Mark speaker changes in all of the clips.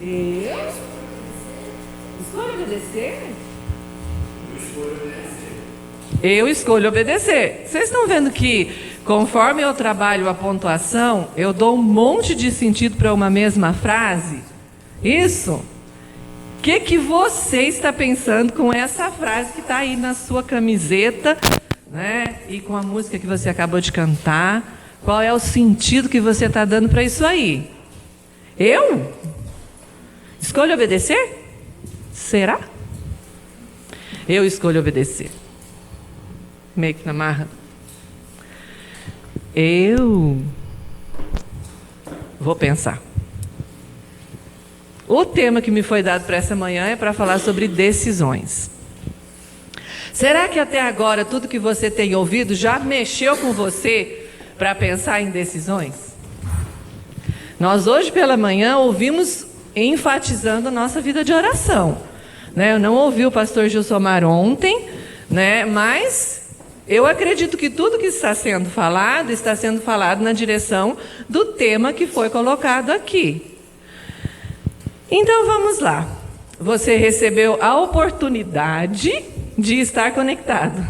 Speaker 1: Eu escolho obedecer? Eu escolho obedecer. Vocês estão vendo que, conforme eu trabalho a pontuação, eu dou um monte de sentido para uma mesma frase? Isso? O que você está pensando com essa frase que está aí na sua camiseta, né? E com a música que você acabou de cantar? Qual é o sentido que você está dando para isso aí? Eu? Escolho obedecer? Será? Eu escolho obedecer. Meio que na marra. Eu vou pensar. O tema que me foi dado para essa manhã é para falar sobre decisões. Será que até agora tudo que você tem ouvido já mexeu com você para pensar em decisões? Nós hoje pela manhã ouvimos enfatizando a nossa vida de oração, né? Eu não ouvi o pastor Gilsomar ontem, né? Mas eu acredito que tudo que está sendo falado na direção do tema que foi colocado aqui. Então vamos lá. Você recebeu a oportunidade de estar conectado.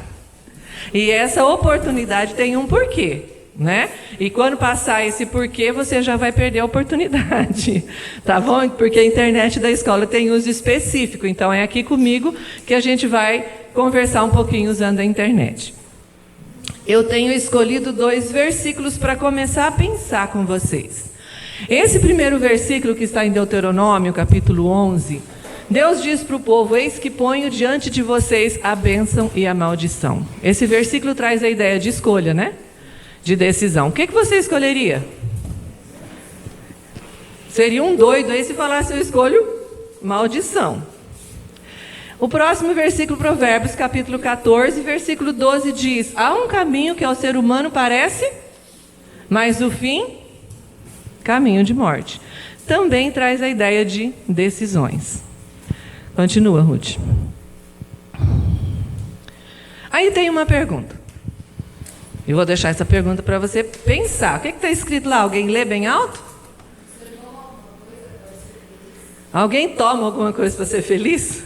Speaker 1: E essa oportunidade tem um porquê, né? E quando passar esse porquê, você já vai perder a oportunidade, tá bom? Porque a internet da escola tem uso específico, então é aqui comigo que a gente vai conversar um pouquinho usando a internet. Eu tenho escolhido 2 versículos para começar a pensar com vocês. Esse primeiro versículo que está em Deuteronômio, capítulo 11, Deus diz para o povo: eis que ponho diante de vocês a bênção e a maldição. Esse versículo traz a ideia de escolha, né? De decisão. O que você escolheria? Seria um doido aí se falasse: eu escolho maldição. O próximo versículo, Provérbios, capítulo 14, versículo 12, diz: há um caminho que ao ser humano parece, mas o fim, caminho de morte. Também traz a ideia de decisões. Continua, Ruth. Aí tem uma pergunta. Eu vou deixar essa pergunta para você pensar. O que está escrito lá? Alguém lê bem alto? Alguém toma alguma coisa para ser feliz?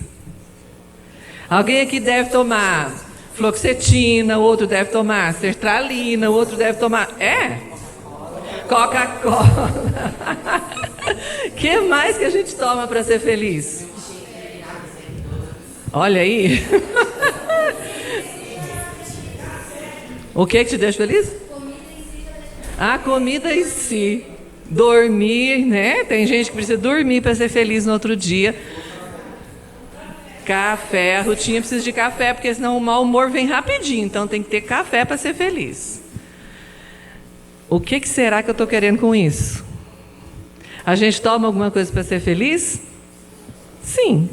Speaker 1: Alguém aqui deve tomar fluoxetina, o outro deve tomar sertralina, o outro deve tomar... Coca-Cola. O que mais que a gente toma para ser feliz? Olha aí. O que te deixa feliz? A comida em si. Dormir, né? Tem gente que precisa dormir para ser feliz no outro dia. Café, a Rutinha precisa de café, porque senão o mau humor vem rapidinho. Então tem que ter café para ser feliz. O que será que eu estou querendo com isso? A gente toma alguma coisa para ser feliz? Sim.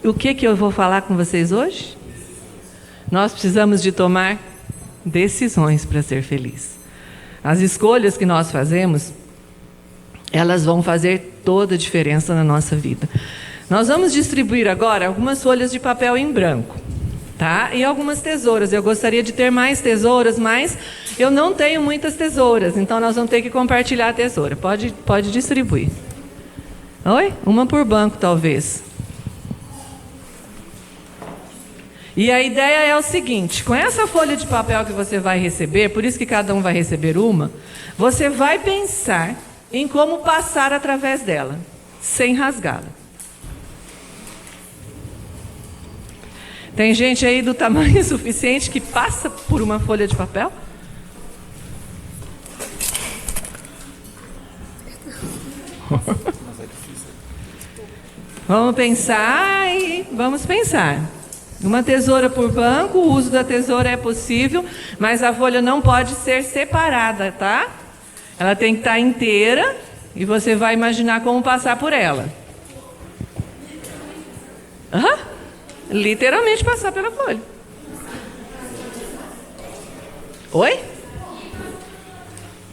Speaker 1: O que eu vou falar com vocês hoje? Nós precisamos de tomar decisões para ser feliz. As escolhas que nós fazemos, elas vão fazer toda a diferença na nossa vida. Nós vamos distribuir agora algumas folhas de papel em branco, tá? E algumas tesouras. Eu gostaria de ter mais tesouras, mas eu não tenho muitas tesouras, então nós vamos ter que compartilhar a tesoura. Pode distribuir. Oi? Uma por banco, talvez. E a ideia é o seguinte: com essa folha de papel que você vai receber, por isso que cada um vai receber uma, você vai pensar em como passar através dela, sem rasgá-la. Tem gente aí do tamanho suficiente que passa por uma folha de papel? Vamos pensar e vamos pensar. Uma tesoura por banco, o uso da tesoura é possível, mas a folha não pode ser separada, tá? Ela tem que estar inteira e você vai imaginar como passar por ela. Literalmente passar pela folha. Oi?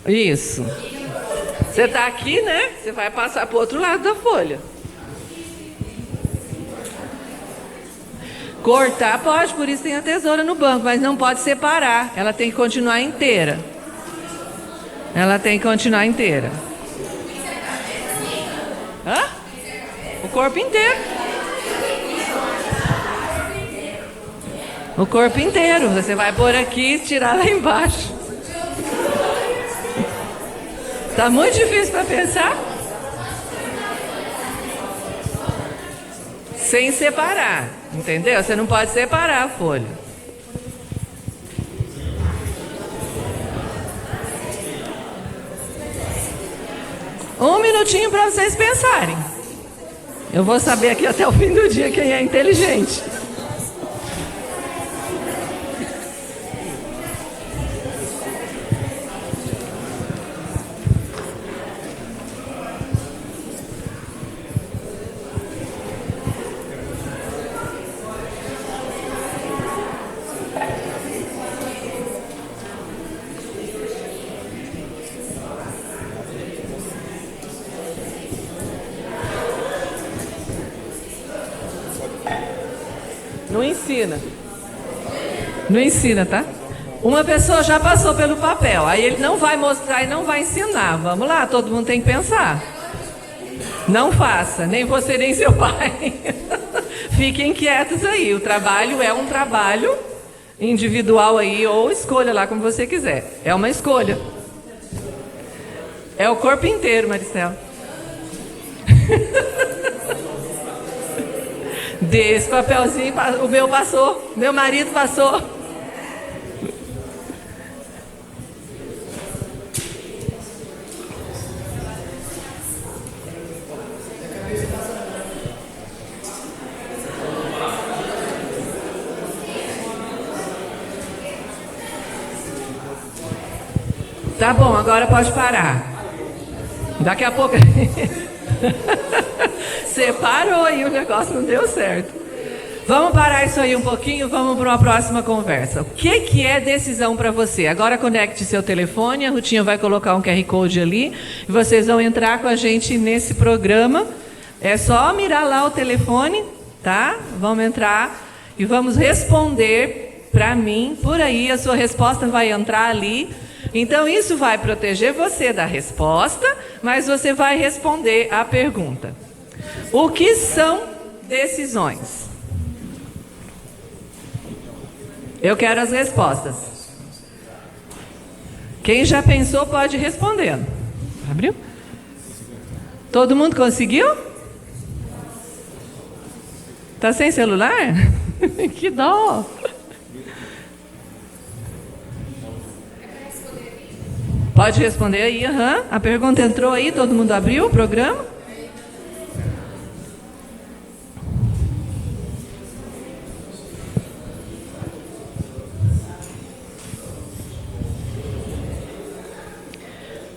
Speaker 1: Isso. Você está aqui, né? Você vai passar para o outro lado da folha. Cortar pode, por isso tem a tesoura no banco, mas não pode separar. Ela tem que continuar inteira. Ela tem que continuar inteira. corpo inteiro. O corpo inteiro. Você vai pôr aqui e tirar lá embaixo. Tá muito difícil para pensar? Sem separar, entendeu? Você não pode separar a folha. Um minutinho para vocês pensarem. Eu vou saber aqui até o fim do dia quem é inteligente. Não ensina. Não ensina, tá? Uma pessoa já passou pelo papel, aí ele não vai mostrar e não vai ensinar. Vamos lá, todo mundo tem que pensar. Não faça, nem você nem seu pai. Fiquem quietos aí. O trabalho é um trabalho individual aí, ou escolha lá como você quiser. É uma escolha. É o corpo inteiro, Maricela. Desse papelzinho, o meu passou, meu marido passou. Tá bom, agora pode parar. Daqui a pouco... Você parou e o negócio não deu certo. Vamos parar isso aí um pouquinho, vamos para uma próxima conversa. O que é decisão para você? Agora conecte seu telefone, a Rutinha vai colocar um QR Code ali e vocês vão entrar com a gente nesse programa. É só mirar lá o telefone, tá? Vamos entrar e vamos responder para mim. Por aí a sua resposta vai entrar ali. Então isso vai proteger você da resposta, mas você vai responder a pergunta. O que são decisões? Eu quero as respostas. Quem já pensou pode ir respondendo. Abriu? Todo mundo conseguiu? Tá sem celular? Que dó! Pode responder aí, aham. A pergunta entrou aí, todo mundo abriu o programa?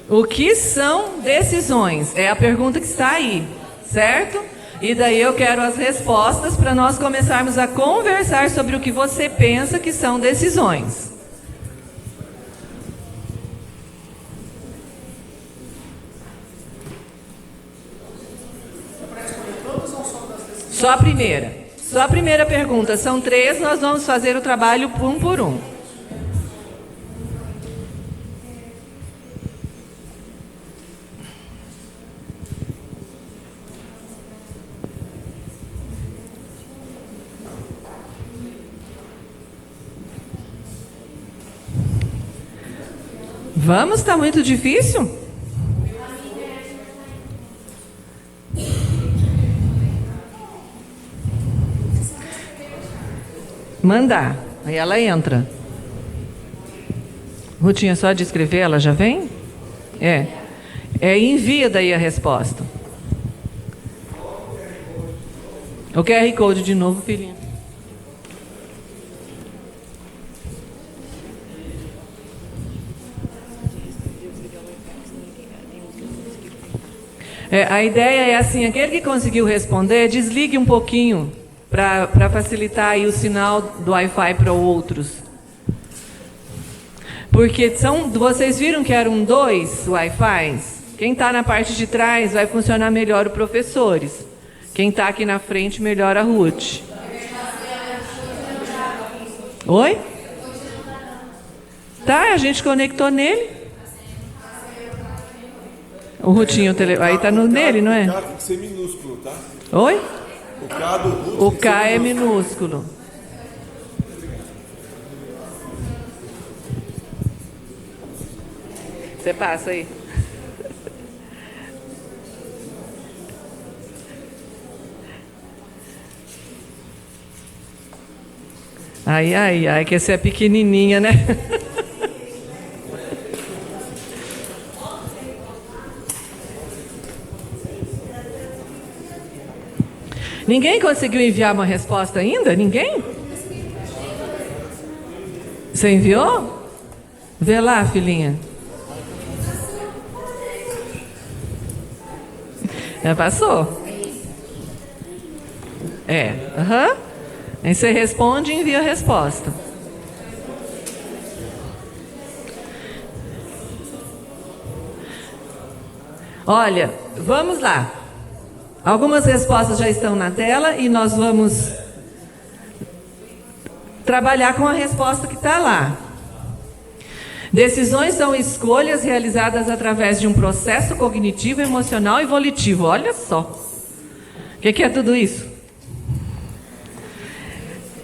Speaker 1: O que são decisões? É a pergunta que está aí, certo? E daí eu quero as respostas para nós começarmos a conversar sobre o que você pensa que são decisões. Só a primeira. Só a primeira pergunta. São 3, nós vamos fazer o trabalho um por um. Vamos? Está muito difícil? Mandar. Aí ela entra. Rutinha, só de escrever, ela já vem? É. Envia daí a resposta. O QR Code de novo, filhinha. A ideia é assim, aquele que conseguiu responder, desligue um pouquinho para facilitar aí o sinal do Wi-Fi para outros. Porque vocês viram que eram 2 Wi-Fi? Quem está na parte de trás vai funcionar melhor os professores. Quem está aqui na frente, melhor a Ruth. Oi? Tá, a gente conectou nele. O Rutinho, aí tá nele, não é?
Speaker 2: O K tem que ser minúsculo, tá?
Speaker 1: Oi?
Speaker 2: O K do Ruth
Speaker 1: O K é minúsculo. Você passa aí. Ai, que você é pequenininha, né? Ninguém conseguiu enviar uma resposta ainda? Ninguém? Você enviou? Vê lá, filhinha. Já passou? Aham. Aí você responde e envia a resposta. Olha, vamos lá. Algumas respostas já estão na tela e nós vamos trabalhar com a resposta que está lá. Decisões são escolhas realizadas através de um processo cognitivo, emocional e volitivo. Olha só. O que é tudo isso?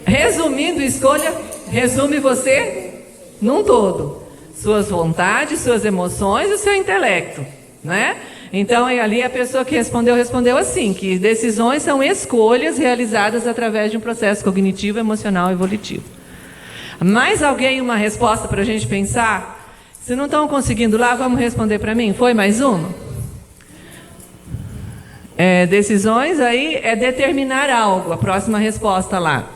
Speaker 1: Resumindo, escolha, resume você num todo. Suas vontades, suas emoções e o seu intelecto, né? Então, ali a pessoa que respondeu assim, que decisões são escolhas realizadas através de um processo cognitivo, emocional e volitivo. Mais alguém uma resposta para a gente pensar? Se não estão conseguindo lá, vamos responder para mim? Foi mais uma? Decisões aí é determinar algo, a próxima resposta lá.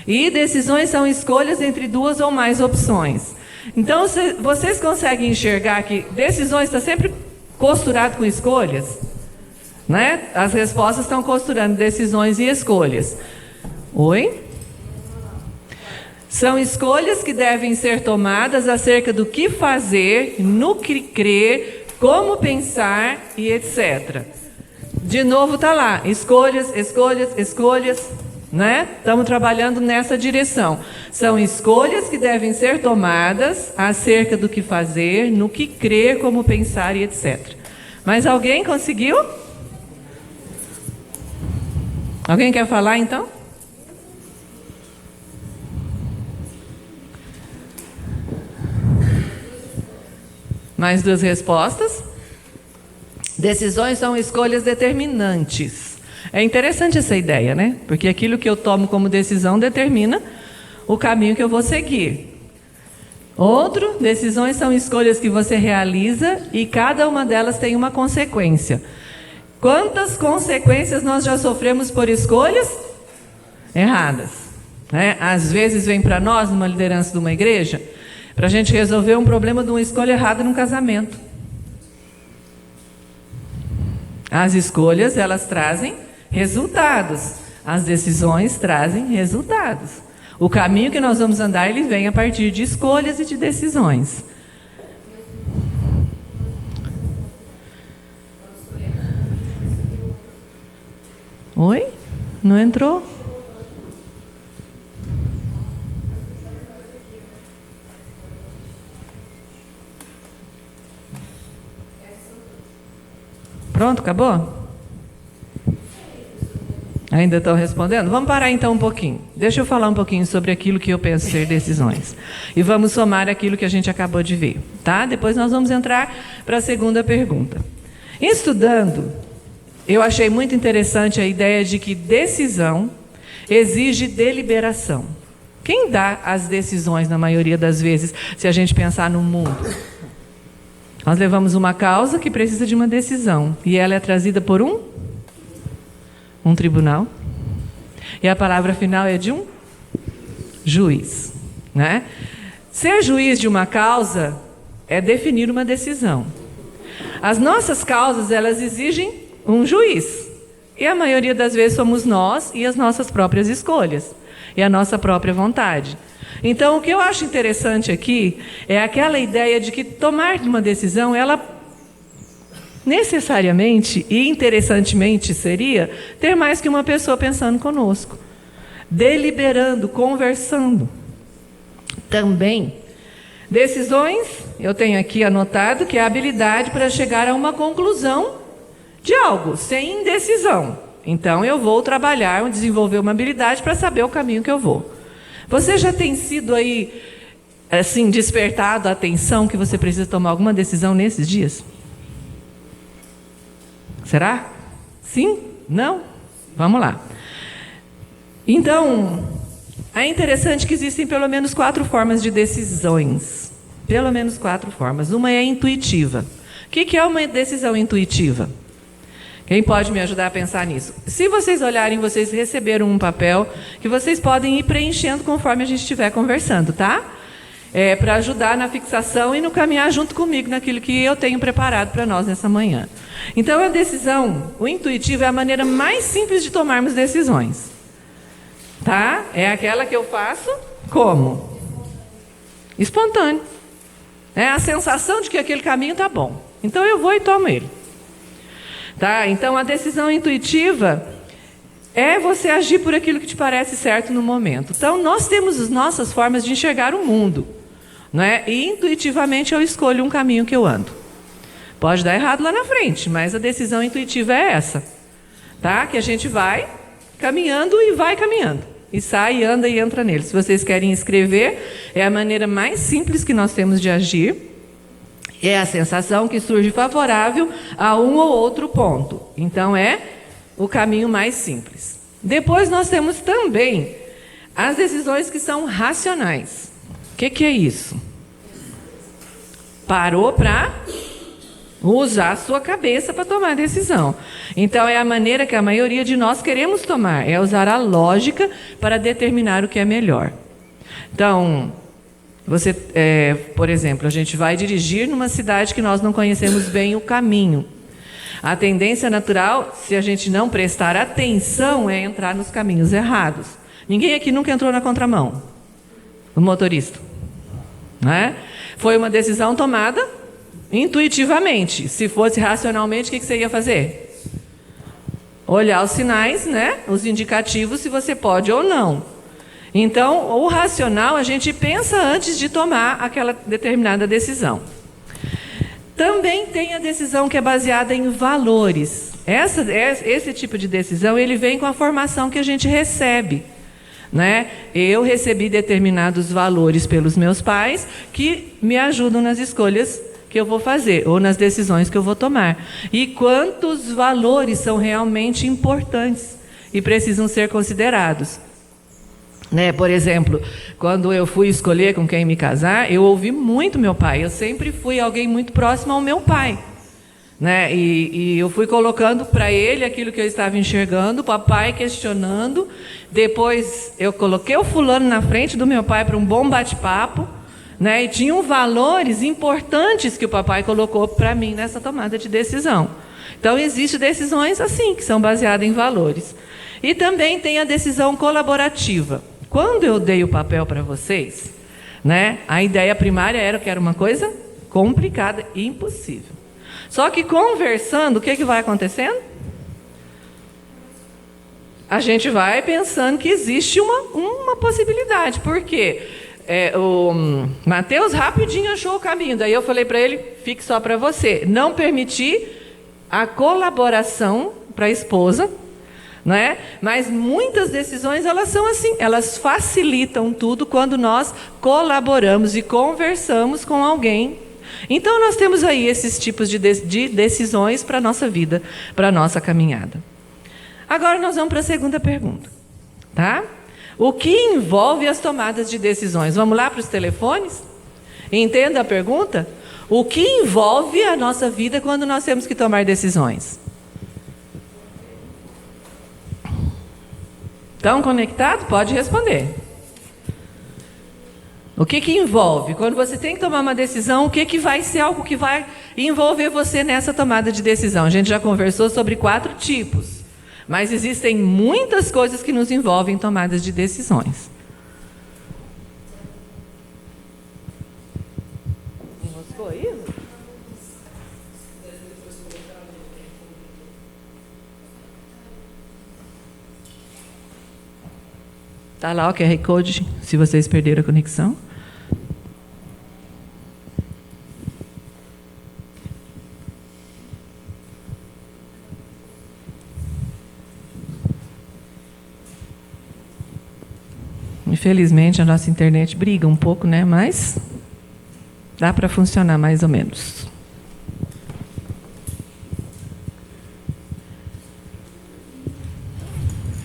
Speaker 1: E decisões são escolhas entre duas ou mais opções. Então, vocês conseguem enxergar que decisões está sempre costurado com escolhas? Né? As respostas estão costurando decisões e escolhas. Oi? São escolhas que devem ser tomadas acerca do que fazer, no que crer, como pensar e etc. De novo está lá, escolhas, né? Estamos trabalhando nessa direção. São escolhas que devem ser tomadas acerca do que fazer, no que crer, como pensar e etc. Mas alguém conseguiu? Alguém quer falar então? Mais duas respostas. Decisões são escolhas determinantes. É interessante essa ideia, né? Porque aquilo que eu tomo como decisão determina o caminho que eu vou seguir. Outro, decisões são escolhas que você realiza e cada uma delas tem uma consequência. Quantas consequências nós já sofremos por escolhas erradas? Né? Às vezes vem para nós, numa liderança de uma igreja, para a gente resolver um problema de uma escolha errada num casamento. As escolhas, elas trazem resultados. As decisões trazem resultados. O caminho que nós vamos andar, ele vem a partir de escolhas e de decisões. Oi? Não entrou? Pronto, acabou? Ainda estão respondendo? Vamos parar então um pouquinho. Deixa eu falar um pouquinho sobre aquilo que eu penso ser decisões. E vamos somar aquilo que a gente acabou de ver, tá? Depois nós vamos entrar para a segunda pergunta. Estudando, eu achei muito interessante a ideia de que decisão exige deliberação. Quem dá as decisões, na maioria das vezes, se a gente pensar no mundo? Nós levamos uma causa que precisa de uma decisão. E ela é trazida por um tribunal. E a palavra final é de um juiz. Né? Ser juiz de uma causa é definir uma decisão. As nossas causas, elas exigem um juiz. E a maioria das vezes somos nós e as nossas próprias escolhas. E a nossa própria vontade. Então, o que eu acho interessante aqui é aquela ideia de que tomar uma decisão, ela necessariamente e interessantemente seria ter mais que uma pessoa pensando conosco, deliberando, conversando. Também, Decisões, eu tenho aqui anotado que é a habilidade para chegar a uma conclusão de algo, sem indecisão. Então, eu vou trabalhar, desenvolver uma habilidade para saber o caminho que eu vou. Você já tem sido aí, assim, despertado a atenção que você precisa tomar alguma decisão nesses dias? Será? Sim? Não? Vamos lá. Então, é interessante que existem pelo menos 4 formas de decisões. Pelo menos 4 formas. Uma é intuitiva. O que é uma decisão intuitiva? Quem pode me ajudar a pensar nisso? Se vocês olharem, vocês receberam um papel que vocês podem ir preenchendo conforme a gente estiver conversando, tá? Para ajudar na fixação e no caminhar junto comigo naquilo que eu tenho preparado para nós nessa manhã. Então, a decisão, o intuitivo é a maneira mais simples de tomarmos decisões. Tá? É aquela que eu faço como? Espontâneo. É a sensação de que aquele caminho está bom. Então, eu vou e tomo ele. Tá? Então, a decisão intuitiva é você agir por aquilo que te parece certo no momento. Então, nós temos as nossas formas de enxergar o mundo, não é? E intuitivamente eu escolho um caminho que eu ando. Pode dar errado lá na frente, mas a decisão intuitiva é essa, tá? Que a gente vai caminhando e vai caminhando. E sai, anda e entra nele. Se vocês querem escrever, é a maneira mais simples que nós temos de agir. É a sensação que surge favorável a um ou outro ponto. Então, é o caminho mais simples. Depois, nós temos também as decisões que são racionais. O que é isso? Parou para usar a sua cabeça para tomar decisão. Então, é a maneira que a maioria de nós queremos tomar. É usar a lógica para determinar o que é melhor. Então, você, por exemplo, a gente vai dirigir numa cidade que nós não conhecemos bem o caminho. A tendência natural, se a gente não prestar atenção, é entrar nos caminhos errados. Ninguém aqui nunca entrou na contramão. O motorista. Não é? Foi uma decisão tomada intuitivamente. Se fosse racionalmente, o que você ia fazer? Olhar os sinais, né? Os indicativos, se você pode ou não. Então, o racional, a gente pensa antes de tomar aquela determinada decisão. Também tem a decisão que é baseada em valores. Esse tipo de decisão, ele vem com a formação que a gente recebe, né? Eu recebi determinados valores pelos meus pais que me ajudam nas escolhas que eu vou fazer ou nas decisões que eu vou tomar. E quantos valores são realmente importantes e precisam ser considerados. Né? Por exemplo, quando eu fui escolher com quem me casar, eu ouvi muito meu pai. Eu sempre fui alguém muito próximo ao meu pai. Né? E eu fui colocando para ele aquilo que eu estava enxergando, o papai questionando. Depois eu coloquei o fulano na frente do meu pai para um bom bate-papo. Né? E tinham valores importantes que o papai colocou para mim nessa tomada de decisão. Então, existem decisões assim, que são baseadas em valores. E também tem a decisão colaborativa. Quando eu dei o papel para vocês, né, a ideia primária era que era uma coisa complicada e impossível. Só que conversando, o que vai acontecendo? A gente vai pensando que existe uma possibilidade. Por quê? O Mateus rapidinho achou o caminho. Daí eu falei para ele, fique só para você. Não permitir a colaboração para a esposa, não é? Mas muitas decisões, elas são assim, elas facilitam tudo quando nós colaboramos e conversamos com alguém. Então, nós temos aí esses tipos de decisões para a nossa vida, para a nossa caminhada. Agora, nós vamos para a segunda pergunta. Tá? O que envolve as tomadas de decisões? Vamos lá para os telefones? Entenda a pergunta? O que envolve a nossa vida quando nós temos que tomar decisões? Estão conectados? Pode responder. O que envolve? Quando você tem que tomar uma decisão, o que vai ser algo que vai envolver você nessa tomada de decisão? A gente já conversou sobre 4 tipos, mas existem muitas coisas que nos envolvem em tomadas de decisões. Enroscou aí? Está lá o QR Code, se vocês perderam a conexão. Infelizmente a nossa internet briga um pouco, né? Mas dá para funcionar mais ou menos.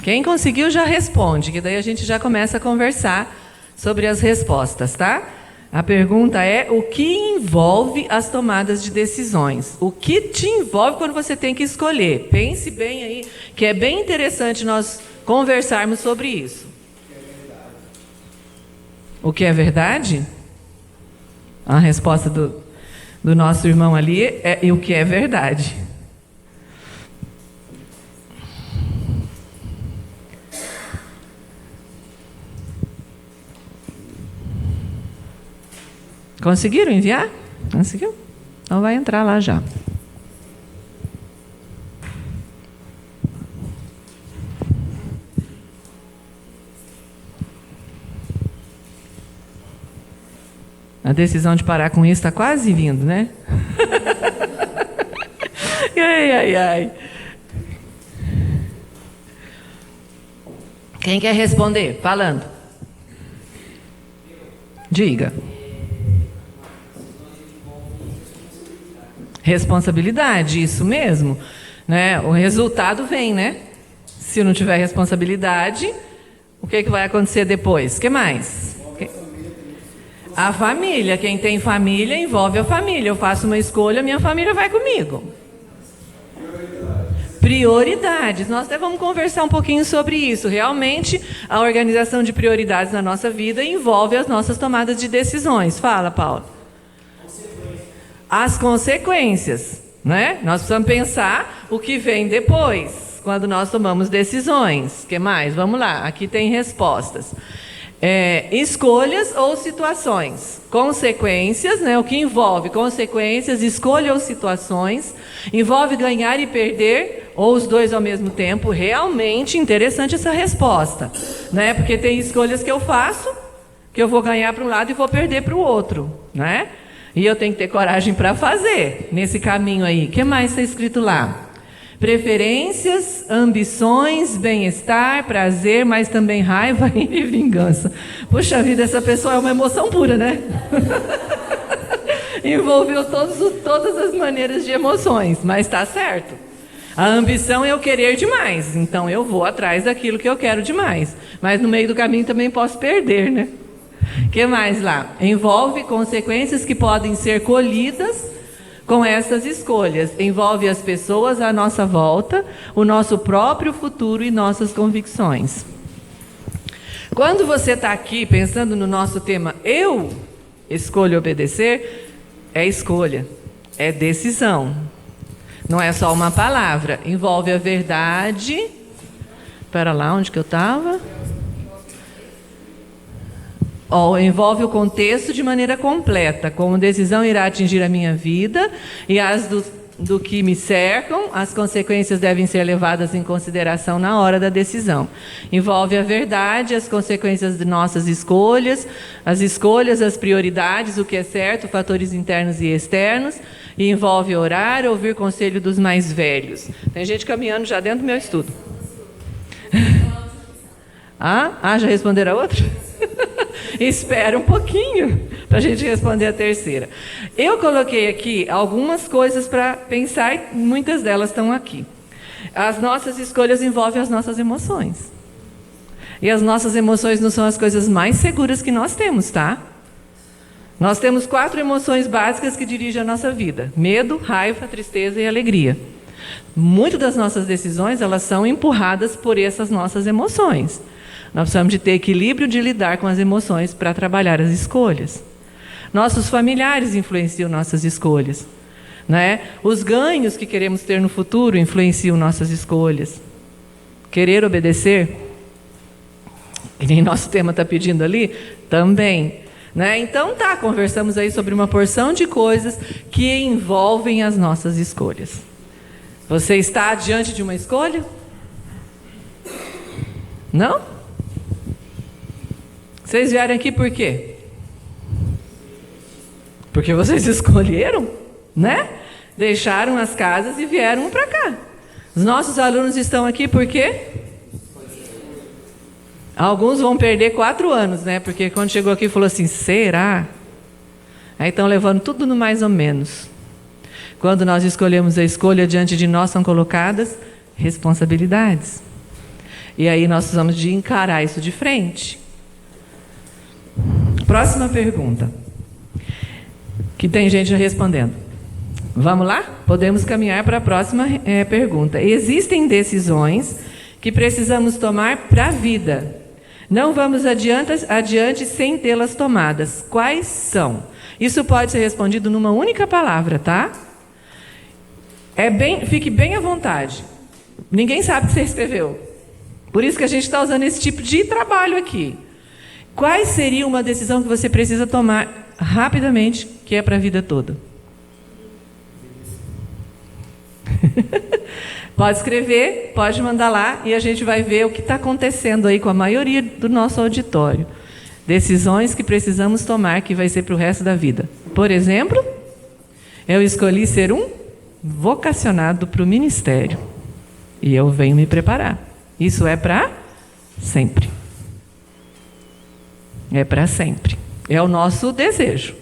Speaker 1: Quem conseguiu já responde, que daí a gente já começa a conversar sobre as respostas, tá? A pergunta é: o que envolve as tomadas de decisões? O que te envolve quando você tem que escolher? Pense bem aí, que é bem interessante nós conversarmos sobre isso. O que é verdade? A resposta do nosso irmão ali é o que é verdade. Conseguiram enviar? Conseguiu? Então vai entrar lá já. A decisão de parar com isso está quase vindo, né? Ai, ai, ai. Quem quer responder? Falando. Diga. Responsabilidade, isso mesmo, né? O resultado vem, né? Se não tiver responsabilidade, o que vai acontecer depois? O que mais? A família. Quem tem família envolve a família. Eu faço uma escolha, minha família vai comigo. Prioridades. Nós até vamos conversar um pouquinho sobre isso. Realmente, a organização de prioridades na nossa vida envolve as nossas tomadas de decisões. Fala, Paulo. As consequências, né? Nós precisamos pensar o que vem depois, quando nós tomamos decisões. O que mais? Vamos lá, aqui tem respostas. Escolhas ou situações. Consequências, né? O que envolve consequências, escolha ou situações. Envolve ganhar e perder, ou os dois ao mesmo tempo. Realmente interessante essa resposta, né? Porque tem escolhas que eu faço, que eu vou ganhar para um lado e vou perder para o outro, né? E eu tenho que ter coragem para fazer nesse caminho aí. O que mais está escrito lá? Preferências, ambições, bem-estar, prazer, mas também raiva e vingança. Puxa vida, essa pessoa é uma emoção pura, né? Envolveu todas as maneiras de emoções, mas está certo. A ambição é eu querer demais, então eu vou atrás daquilo que eu quero demais. Mas no meio do caminho também posso perder, né? O que mais lá? Envolve consequências que podem ser colhidas com essas escolhas. Envolve as pessoas à nossa volta, o nosso próprio futuro e nossas convicções. Quando você está aqui pensando no nosso tema, eu escolho obedecer, é escolha, é decisão. Não é só uma palavra, envolve a verdade. Espera lá, onde que eu estava? Envolve o contexto de maneira completa, como decisão irá atingir a minha vida e as do que me cercam, as consequências devem ser levadas em consideração na hora da decisão. Envolve a verdade, as consequências de nossas escolhas, as prioridades, o que é certo, fatores internos e externos, e envolve orar, ouvir conselho dos mais velhos. Tem gente caminhando já dentro do meu estudo. Já responderam a outra? Espera um pouquinho para a gente responder a terceira. Eu coloquei aqui algumas coisas para pensar e muitas delas estão aqui. As nossas escolhas envolvem as nossas emoções. E as nossas emoções não são as coisas mais seguras que nós temos, tá? Nós temos 4 emoções básicas que dirigem a nossa vida: medo, raiva, tristeza e alegria. Muitas das nossas decisões, elas são empurradas por essas nossas emoções. Nós precisamos de ter equilíbrio de lidar com as emoções para trabalhar as escolhas. Nossos familiares influenciam nossas escolhas, né? Os ganhos que queremos ter no futuro influenciam nossas escolhas. Querer obedecer, que nem nosso tema está pedindo ali, também, né? Então conversamos aí sobre uma porção de coisas que envolvem as nossas escolhas. Você está diante de uma escolha? Não? Vocês vieram aqui por quê? Porque vocês escolheram, né? Deixaram as casas e vieram para cá. Os nossos alunos estão aqui por quê? Alguns vão perder 4 anos, né? Porque quando chegou aqui falou assim, será? Aí estão levando tudo no mais ou menos. Quando nós escolhemos a escolha, diante de nós são colocadas responsabilidades. E aí nós precisamos de encarar isso de frente. Próxima pergunta. Que tem gente respondendo. Vamos lá? Podemos caminhar para a próxima pergunta. Existem decisões que precisamos tomar para a vida. Não vamos adiante sem tê-las tomadas. Quais são? Isso pode ser respondido numa única palavra, tá? Fique bem à vontade. Ninguém sabe o que você escreveu. Por isso que a gente está usando esse tipo de trabalho aqui. Qual seria uma decisão que você precisa tomar rapidamente, que é para a vida toda? Pode escrever, pode mandar lá e a gente vai ver o que está acontecendo aí com a maioria do nosso auditório. Decisões que precisamos tomar, que vai ser para o resto da vida. Por exemplo, eu escolhi ser um vocacionado para o ministério. E eu venho me preparar. Isso é para sempre. É para sempre. É o nosso desejo,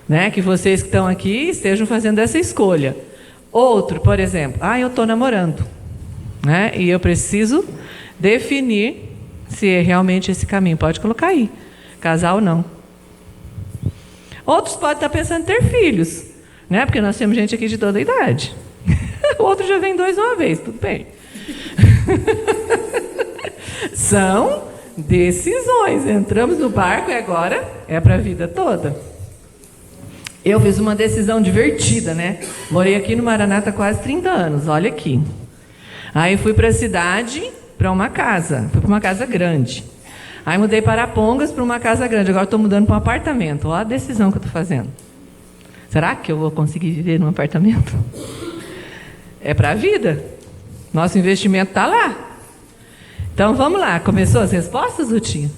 Speaker 1: né? Que vocês que estão aqui estejam fazendo essa escolha. Outro, por exemplo, eu estou namorando, né? E eu preciso definir se é realmente esse caminho. Pode colocar aí, casar ou não. Outros podem estar pensando em ter filhos, né? Porque nós temos gente aqui de toda a idade. O outro já vem 2 uma vez, tudo bem. São decisões. Entramos no barco e agora é para a vida toda. Eu fiz uma decisão divertida, né? Morei aqui no Maranata há quase 30 anos, olha aqui. Aí fui para a cidade, para uma casa. Fui para uma casa grande. Aí mudei para Arapongas para uma casa grande. Agora estou mudando para um apartamento. Olha a decisão que eu estou fazendo. Será que eu vou conseguir viver num apartamento? É para a vida. Nosso investimento está lá. Então vamos lá. Começou as respostas, Lutinha?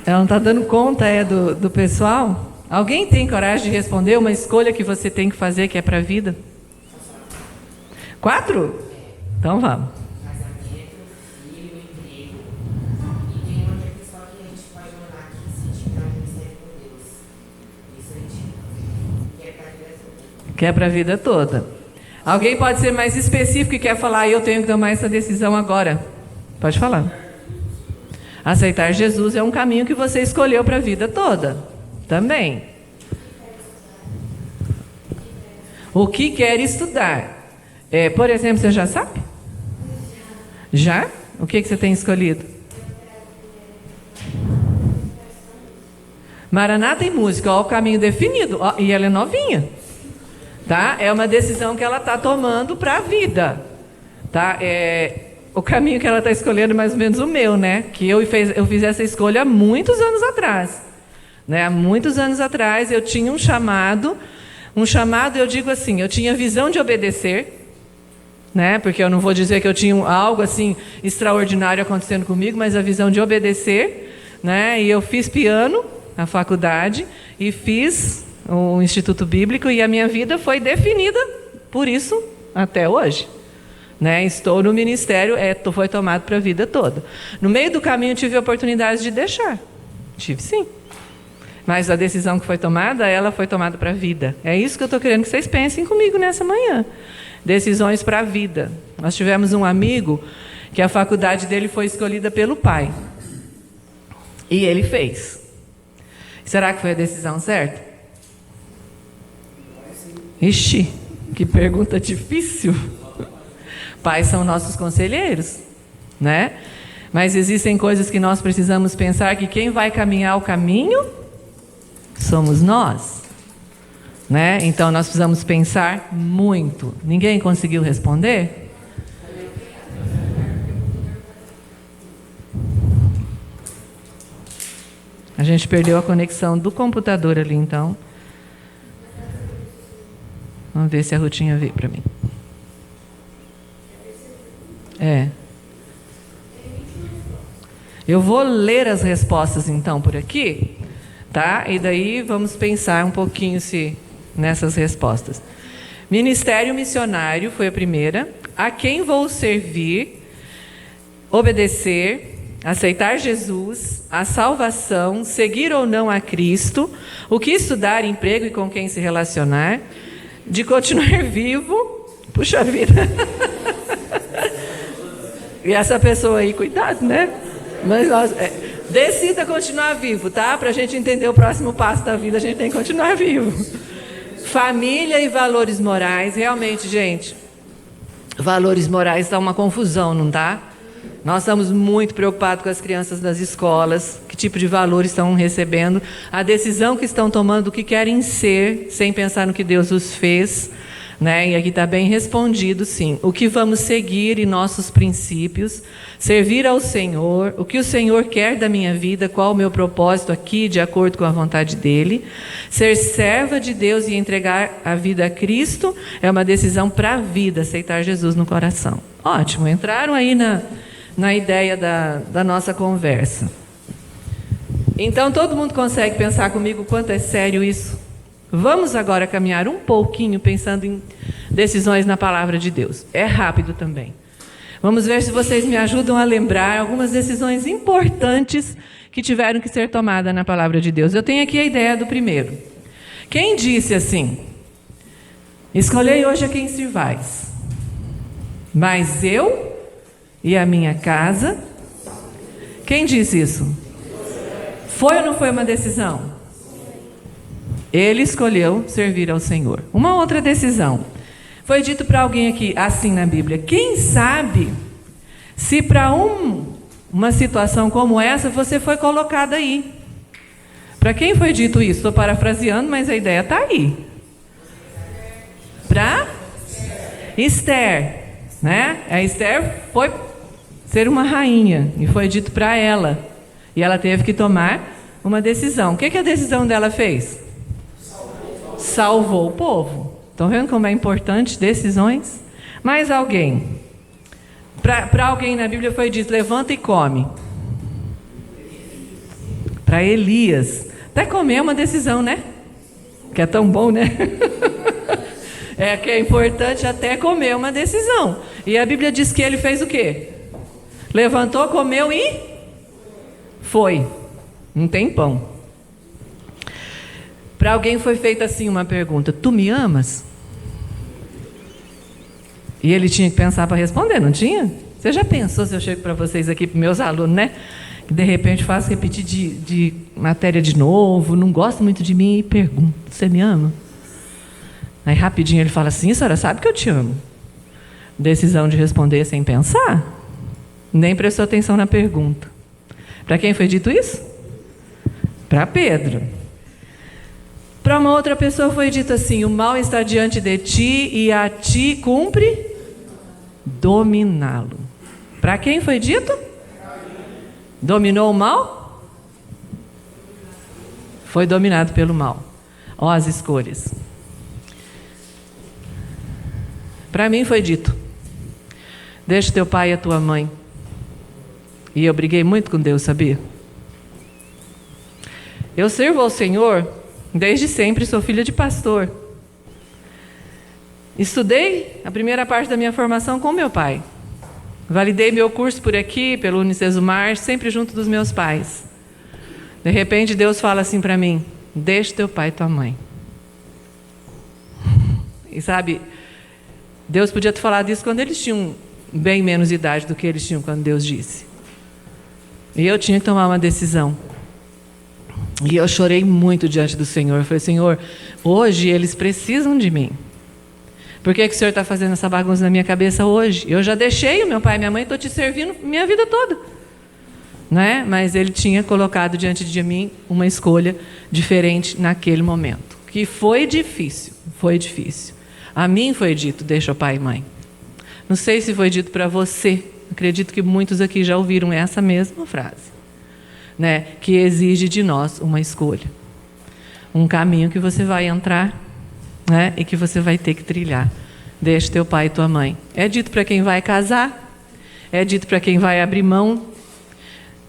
Speaker 1: Ela não está dando conta do pessoal? Alguém tem coragem de responder uma escolha que você tem que fazer que é para a vida? 4? Então vamos.
Speaker 3: Casamento, filho, emprego. E tem outra questão que a gente pode mandar aqui se tiver um ministério com Deus. Isso a gente quer para a vida toda.
Speaker 1: Quer para a vida toda. Alguém pode ser mais específico e quer falar, eu tenho que tomar essa decisão agora. Pode falar. Aceitar Jesus é um caminho que você escolheu para a vida toda. Também. O que quer estudar? Por exemplo, você já sabe? Já? O que você tem escolhido? Maranata e música, ó, o caminho definido. Ó, e ela é novinha. Tá? É uma decisão que ela está tomando para a vida. Tá? O caminho que ela está escolhendo é mais ou menos o meu, né? Que eu fiz essa escolha há muitos anos atrás. Né? Há muitos anos atrás eu tinha um chamado, eu digo assim, eu tinha visão de obedecer, né? Porque eu não vou dizer que eu tinha algo assim extraordinário acontecendo comigo, mas a visão de obedecer, né? E eu fiz piano na faculdade e fiz o Instituto Bíblico e a minha vida foi definida por isso até hoje. Né? Estou no ministério, foi tomado para a vida toda. No meio do caminho tive a oportunidade de deixar. Tive sim. Mas a decisão que foi tomada, ela foi tomada para a vida. É isso que eu estou querendo que vocês pensem comigo nessa manhã. Decisões para a vida. Nós tivemos um amigo que a faculdade dele foi escolhida pelo pai. E ele fez. Será que foi a decisão certa? Ixi, que pergunta difícil. Pais são nossos conselheiros, né? Mas existem coisas que nós precisamos pensar que quem vai caminhar o caminho somos nós, né? Então nós precisamos pensar muito. Ninguém conseguiu responder? A gente perdeu a conexão do computador ali, então. Vamos ver se a Rutinha veio para mim. Eu vou ler as respostas então por aqui, tá? E daí vamos pensar um pouquinho nessas respostas. Ministério missionário foi a primeira. a quem vou servir, obedecer, aceitar Jesus, a salvação, seguir ou não a Cristo, o que estudar, emprego e com quem se relacionar, de continuar vivo, puxa vida. E essa pessoa aí, cuidado, né? Mas decida continuar vivo, tá? Para a gente entender o próximo passo da vida, a gente tem que continuar vivo. Família e valores morais, realmente, gente, valores morais está uma confusão, não tá? Nós estamos muito preocupados com as crianças das escolas, que tipo de valor estão recebendo, a decisão que estão tomando do que querem ser, sem pensar no que Deus os fez, né? E aqui está bem respondido, sim. O que vamos seguir em nossos princípios, servir ao Senhor, o que o Senhor quer da minha vida, qual o meu propósito aqui, de acordo com a vontade dEle. Ser serva de Deus e entregar a vida a Cristo é uma decisão para a vida, aceitar Jesus no coração. Ótimo, entraram aí na ideia da nossa conversa. Então, todo mundo consegue pensar comigo o quanto é sério isso? Vamos agora caminhar um pouquinho pensando em decisões na palavra de Deus. É rápido também. Vamos ver se vocês me ajudam a lembrar algumas decisões importantes que tiveram que ser tomadas na palavra de Deus. Eu tenho aqui a ideia do primeiro. Quem disse assim: escolhei hoje a quem sirvais, mas eu e a minha casa. Quem disse isso? Foi ou não foi uma decisão? Ele escolheu servir ao Senhor. Uma outra decisão. Foi dito para alguém aqui, assim na Bíblia: quem sabe se para uma situação como essa você foi colocado aí? Para quem foi dito isso? Estou parafraseando, mas a ideia está aí. Para Esther, né? A Esther foi ser uma rainha e foi dito para ela. E ela teve que tomar uma decisão. O que a decisão dela fez? Salvou o povo. Estão vendo como é importante decisões? Mais alguém? Para alguém na Bíblia foi dito: levanta e come. Para Elias. Até comer é uma decisão, né? Que é tão bom, né? É que é importante até comer é uma decisão. E a Bíblia diz que ele fez o quê? Levantou, comeu e foi. Não tem pão. Para alguém foi feita assim uma pergunta: tu me amas? E ele tinha que pensar para responder, não tinha? Você já pensou, se eu chego para vocês aqui, para meus alunos, né? Que de repente faço repetir de matéria de novo, não gosto muito de mim e pergunto: você me ama? Aí rapidinho ele fala assim: a senhora sabe que eu te amo. Decisão de responder sem pensar. Nem prestou atenção na pergunta. Para quem foi dito isso? Para Pedro. Para uma outra pessoa foi dito assim: o mal está diante de ti e a ti cumpre dominá-lo. Para quem foi dito? Dominou o mal? Foi dominado pelo mal. Ó as escolhas. Para mim foi dito: deixa teu pai e a tua mãe. E eu briguei muito com Deus, sabia? Eu sirvo ao Senhor desde sempre, sou filha de pastor. Estudei a primeira parte da minha formação com meu pai. Validei meu curso por aqui, pelo Unicesumar, sempre junto dos meus pais. De repente, Deus fala assim para mim: deixa teu pai e tua mãe. E sabe, Deus podia ter falado isso quando eles tinham bem menos idade do que eles tinham quando Deus disse. E eu tinha que tomar uma decisão. E eu chorei muito diante do Senhor. Eu falei: Senhor, hoje eles precisam de mim. Por que o Senhor está fazendo essa bagunça na minha cabeça hoje? Eu já deixei o meu pai e minha mãe, estou te servindo minha vida toda. Né? Mas Ele tinha colocado diante de mim uma escolha diferente naquele momento. Que foi difícil, foi difícil. A mim foi dito: deixa o pai e mãe. Não sei se foi dito para você. Acredito que muitos aqui já ouviram essa mesma frase. Né, que exige de nós uma escolha, um caminho que você vai entrar, né, e que você vai ter que trilhar. Deixa teu pai e tua mãe. É dito para quem vai casar, é dito para quem vai abrir mão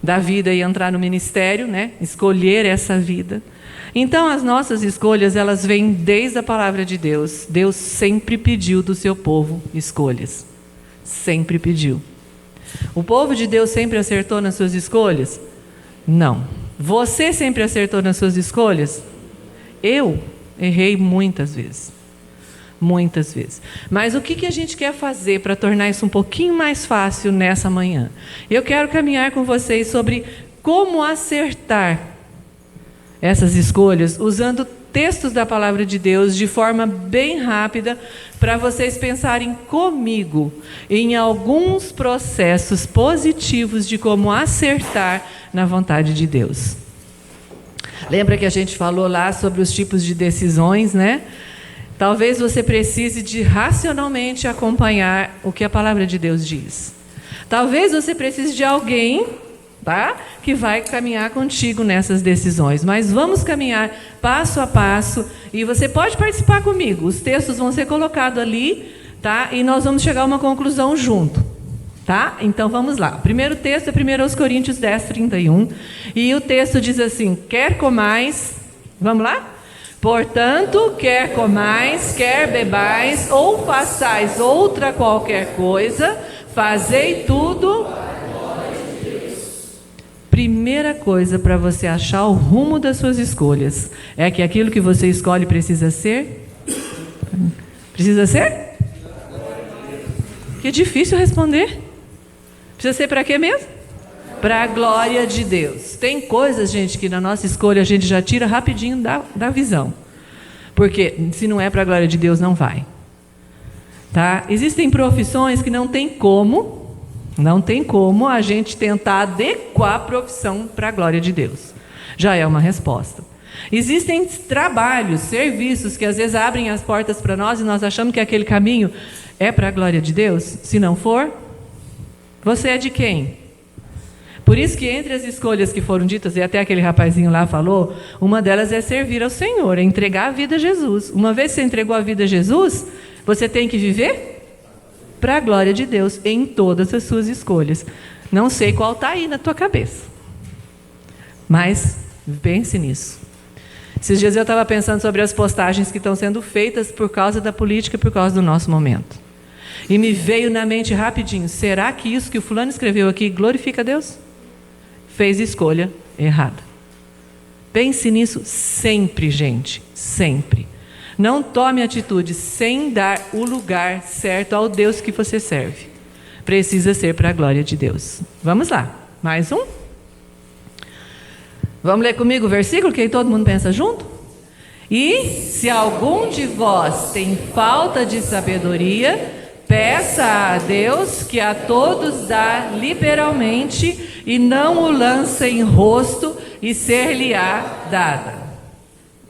Speaker 1: da vida e entrar no ministério, né, escolher essa vida. Então, as nossas escolhas, elas vêm desde a palavra de Deus. Deus sempre pediu do seu povo escolhas. Sempre pediu. O povo de Deus sempre acertou nas suas escolhas? Não. Você sempre acertou nas suas escolhas? Eu errei muitas vezes. Muitas vezes. Mas o que a gente quer fazer para tornar isso um pouquinho mais fácil nessa manhã? Eu quero caminhar com vocês sobre como acertar essas escolhas, usando textos da palavra de Deus de forma bem rápida, para vocês pensarem comigo em alguns processos positivos de como acertar na vontade de Deus. Lembra que a gente falou lá sobre os tipos de decisões, né? Talvez você precise de racionalmente acompanhar o que a palavra de Deus diz. Talvez você precise de alguém, tá, que vai caminhar contigo nessas decisões. Mas vamos caminhar passo a passo e você pode participar comigo. Os textos vão ser colocados ali, tá? E nós vamos chegar a uma conclusão junto, tá? Então vamos lá. O primeiro texto é 1 Coríntios 10, 31. E o texto diz assim: quer comais, vamos lá? Portanto, quer comais, quer bebais, ou façais outra qualquer coisa, fazei tudo. Primeira coisa para você achar o rumo das suas escolhas é que aquilo que você escolhe precisa ser? Precisa ser? Que difícil responder. Precisa ser para quê mesmo? Para a glória de Deus. Tem coisas, gente, que na nossa escolha a gente já tira rapidinho da visão. Porque se não é para a glória de Deus, não vai. Tá? Existem profissões que não tem como a gente tentar adequar a profissão para a glória de Deus. Já é uma resposta. Existem trabalhos, serviços que às vezes abrem as portas para nós e nós achamos que aquele caminho é para a glória de Deus. Se não for, você é de quem? Por isso que entre as escolhas que foram ditas, e até aquele rapazinho lá falou, uma delas é servir ao Senhor, é entregar a vida a Jesus. Uma vez que você entregou a vida a Jesus, você tem que viver para a glória de Deus em todas as suas escolhas. Não sei qual está aí na tua cabeça, mas pense nisso. Esses dias eu estava pensando sobre as postagens que estão sendo feitas por causa da política, por causa do nosso momento. E me veio na mente rapidinho, será que isso que o fulano escreveu aqui glorifica a Deus? Fez escolha errada. Pense nisso sempre, gente, sempre. Não tome atitude sem dar o lugar certo ao Deus que você serve. Precisa ser para a glória de Deus. Vamos lá, mais um. Vamos ler comigo o versículo, que aí todo mundo pensa junto? E se algum de vós tem falta de sabedoria, peça a Deus, que a todos dá liberalmente, e não o lança em rosto, e ser-lhe-á dada.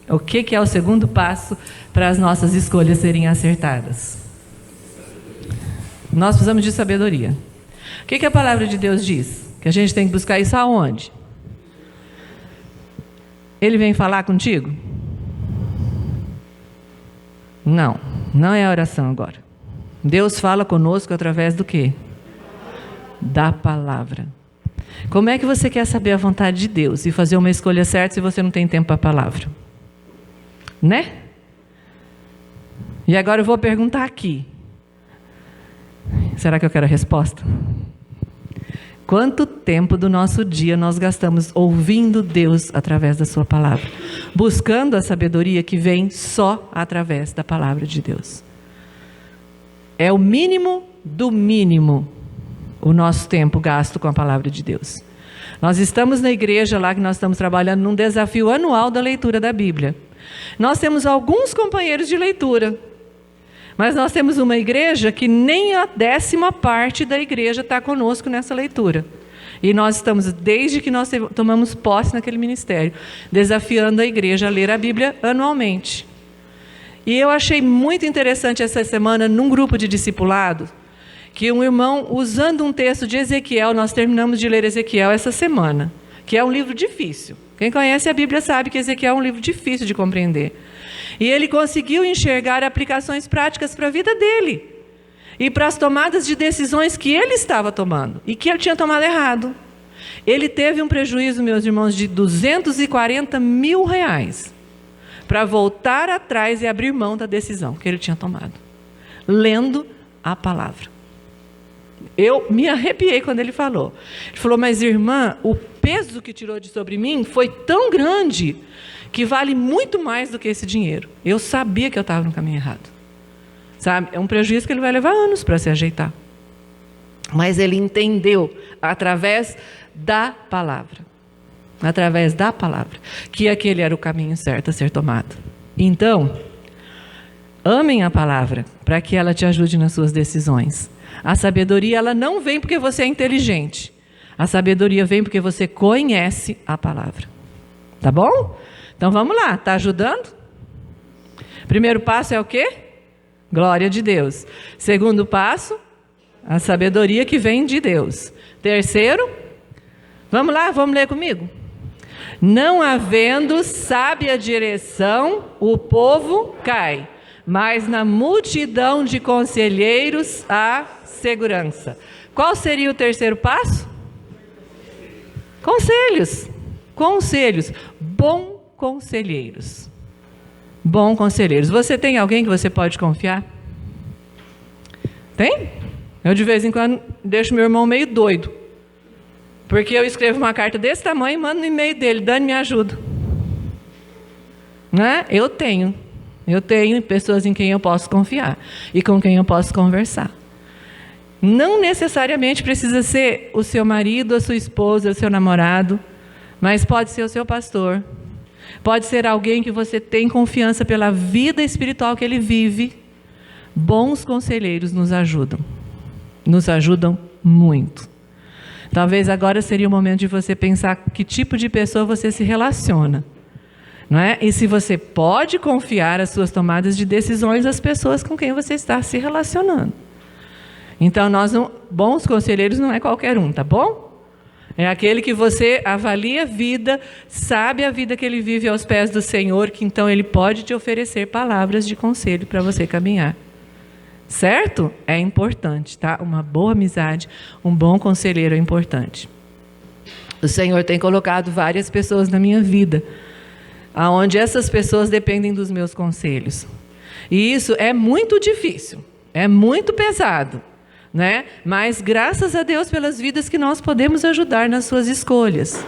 Speaker 1: O que é o segundo passo para as nossas escolhas serem acertadas? Nós precisamos de sabedoria. O que a palavra de Deus diz? Que a gente tem que buscar isso aonde? Ele vem falar contigo? Não, não é a oração agora. Deus fala conosco através do quê? Da palavra. Como é que você quer saber a vontade de Deus e fazer uma escolha certa se você não tem tempo para a palavra? Né? E agora eu vou perguntar aqui. Será que eu quero a resposta? Quanto tempo do nosso dia nós gastamos ouvindo Deus através da sua palavra? Buscando a sabedoria que vem só através da palavra de Deus. É o mínimo do mínimo o nosso tempo gasto com a palavra de Deus. Nós estamos na igreja lá que nós estamos trabalhando num desafio anual da leitura da Bíblia. Nós temos alguns companheiros de leitura, mas nós temos uma igreja que nem a 10ª parte da igreja está conosco nessa leitura. E nós estamos, desde que nós tomamos posse naquele ministério, desafiando a igreja a ler a Bíblia anualmente. E eu achei muito interessante essa semana, num grupo de discipulado, que um irmão, usando um texto de Ezequiel, nós terminamos de ler Ezequiel essa semana, que é um livro difícil. Quem conhece a Bíblia sabe que Ezequiel é um livro difícil de compreender. E ele conseguiu enxergar aplicações práticas para a vida dele e para as tomadas de decisões que ele estava tomando e que ele tinha tomado errado. Ele teve um prejuízo, meus irmãos, de R$240 mil para voltar atrás e abrir mão da decisão que ele tinha tomado, lendo a palavra. Eu me arrepiei quando ele falou. Ele falou, mas irmã, o peso que tirou de sobre mim foi tão grande que vale muito mais do que esse dinheiro. Eu sabia que eu estava no caminho errado. Sabe? É um prejuízo que ele vai levar anos para se ajeitar. Mas ele entendeu através da palavra. Através da palavra. Que aquele era o caminho certo a ser tomado. Então, amem a palavra para que ela te ajude nas suas decisões. A sabedoria, ela não vem porque você é inteligente. A sabedoria vem porque você conhece a palavra. Tá bom? Então vamos lá, tá ajudando? Primeiro passo é o quê? Glória de Deus. Segundo passo, a sabedoria que vem de Deus. Terceiro, vamos lá, vamos ler comigo. Não havendo sábia direção, o povo cai, mas na multidão de conselheiros há segurança. Qual seria o terceiro passo? Conselhos. Conselhos. Bom conselheiros. Bom conselheiros. Você tem alguém que você pode confiar? Tem? Eu de vez em quando deixo meu irmão meio doido. Porque eu escrevo uma carta desse tamanho e mando no e-mail dele. Dani, me ajuda. Né? Eu tenho pessoas em quem eu posso confiar e com quem eu posso conversar. Não necessariamente precisa ser o seu marido, a sua esposa, o seu namorado, mas pode ser o seu pastor. Pode ser alguém que você tem confiança pela vida espiritual que ele vive. Bons conselheiros nos ajudam muito. Talvez agora seria o momento de você pensar que tipo de pessoa você se relaciona. Não é? E se você pode confiar as suas tomadas de decisões às pessoas com quem você está se relacionando. Então, bons conselheiros não é qualquer um, tá bom? É aquele que você avalia a vida, sabe a vida que ele vive aos pés do Senhor, que então ele pode te oferecer palavras de conselho para você caminhar. Certo? É importante, tá? Uma boa amizade, um bom conselheiro é importante. O Senhor tem colocado várias pessoas na minha vida, onde essas pessoas dependem dos meus conselhos. E isso é muito difícil, é muito pesado, né? Mas graças a Deus pelas vidas que nós podemos ajudar nas suas escolhas.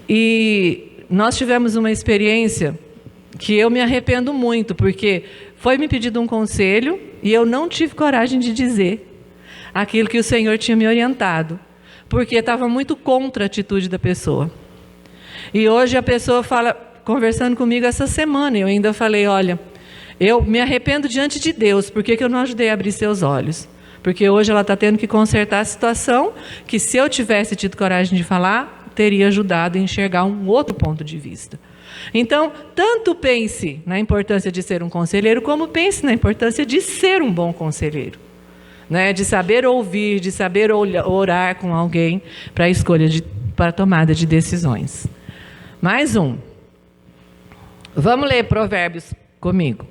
Speaker 1: E nós tivemos uma experiência que eu me arrependo muito, porque foi me pedido um conselho e eu não tive coragem de dizer aquilo que o Senhor tinha me orientado, porque estava muito contra a atitude da pessoa. E hoje a pessoa fala, conversando comigo essa semana, eu ainda falei, olha, eu me arrependo diante de Deus, por que eu não ajudei a abrir seus olhos? Porque hoje ela está tendo que consertar a situação, que se eu tivesse tido coragem de falar, teria ajudado a enxergar um outro ponto de vista. Então, tanto pense na importância de ser um conselheiro, como pense na importância de ser um bom conselheiro. Né? De saber ouvir, de saber orar com alguém para a escolha, para a tomada de decisões. Mais um. Vamos ler Provérbios comigo.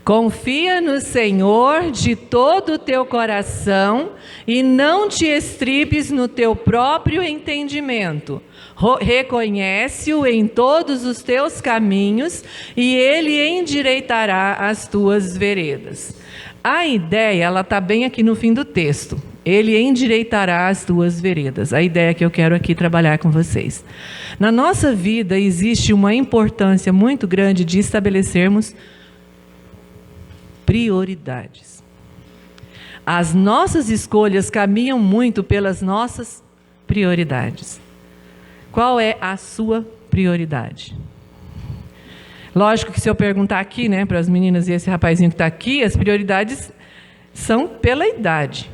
Speaker 1: Confia no Senhor de todo o teu coração e não te estribes no teu próprio entendimento. Reconhece-o em todos os teus caminhos e ele endireitará as tuas veredas. A ideia, ela está bem aqui no fim do texto. Ele endireitará as tuas veredas. A ideia que eu quero aqui trabalhar com vocês. Na nossa vida existe uma importância muito grande de estabelecermos prioridades. As nossas escolhas caminham muito pelas nossas prioridades. Qual é a sua prioridade? Lógico que se eu perguntar aqui, né, para as meninas e esse rapazinho que está aqui, as prioridades são pela idade,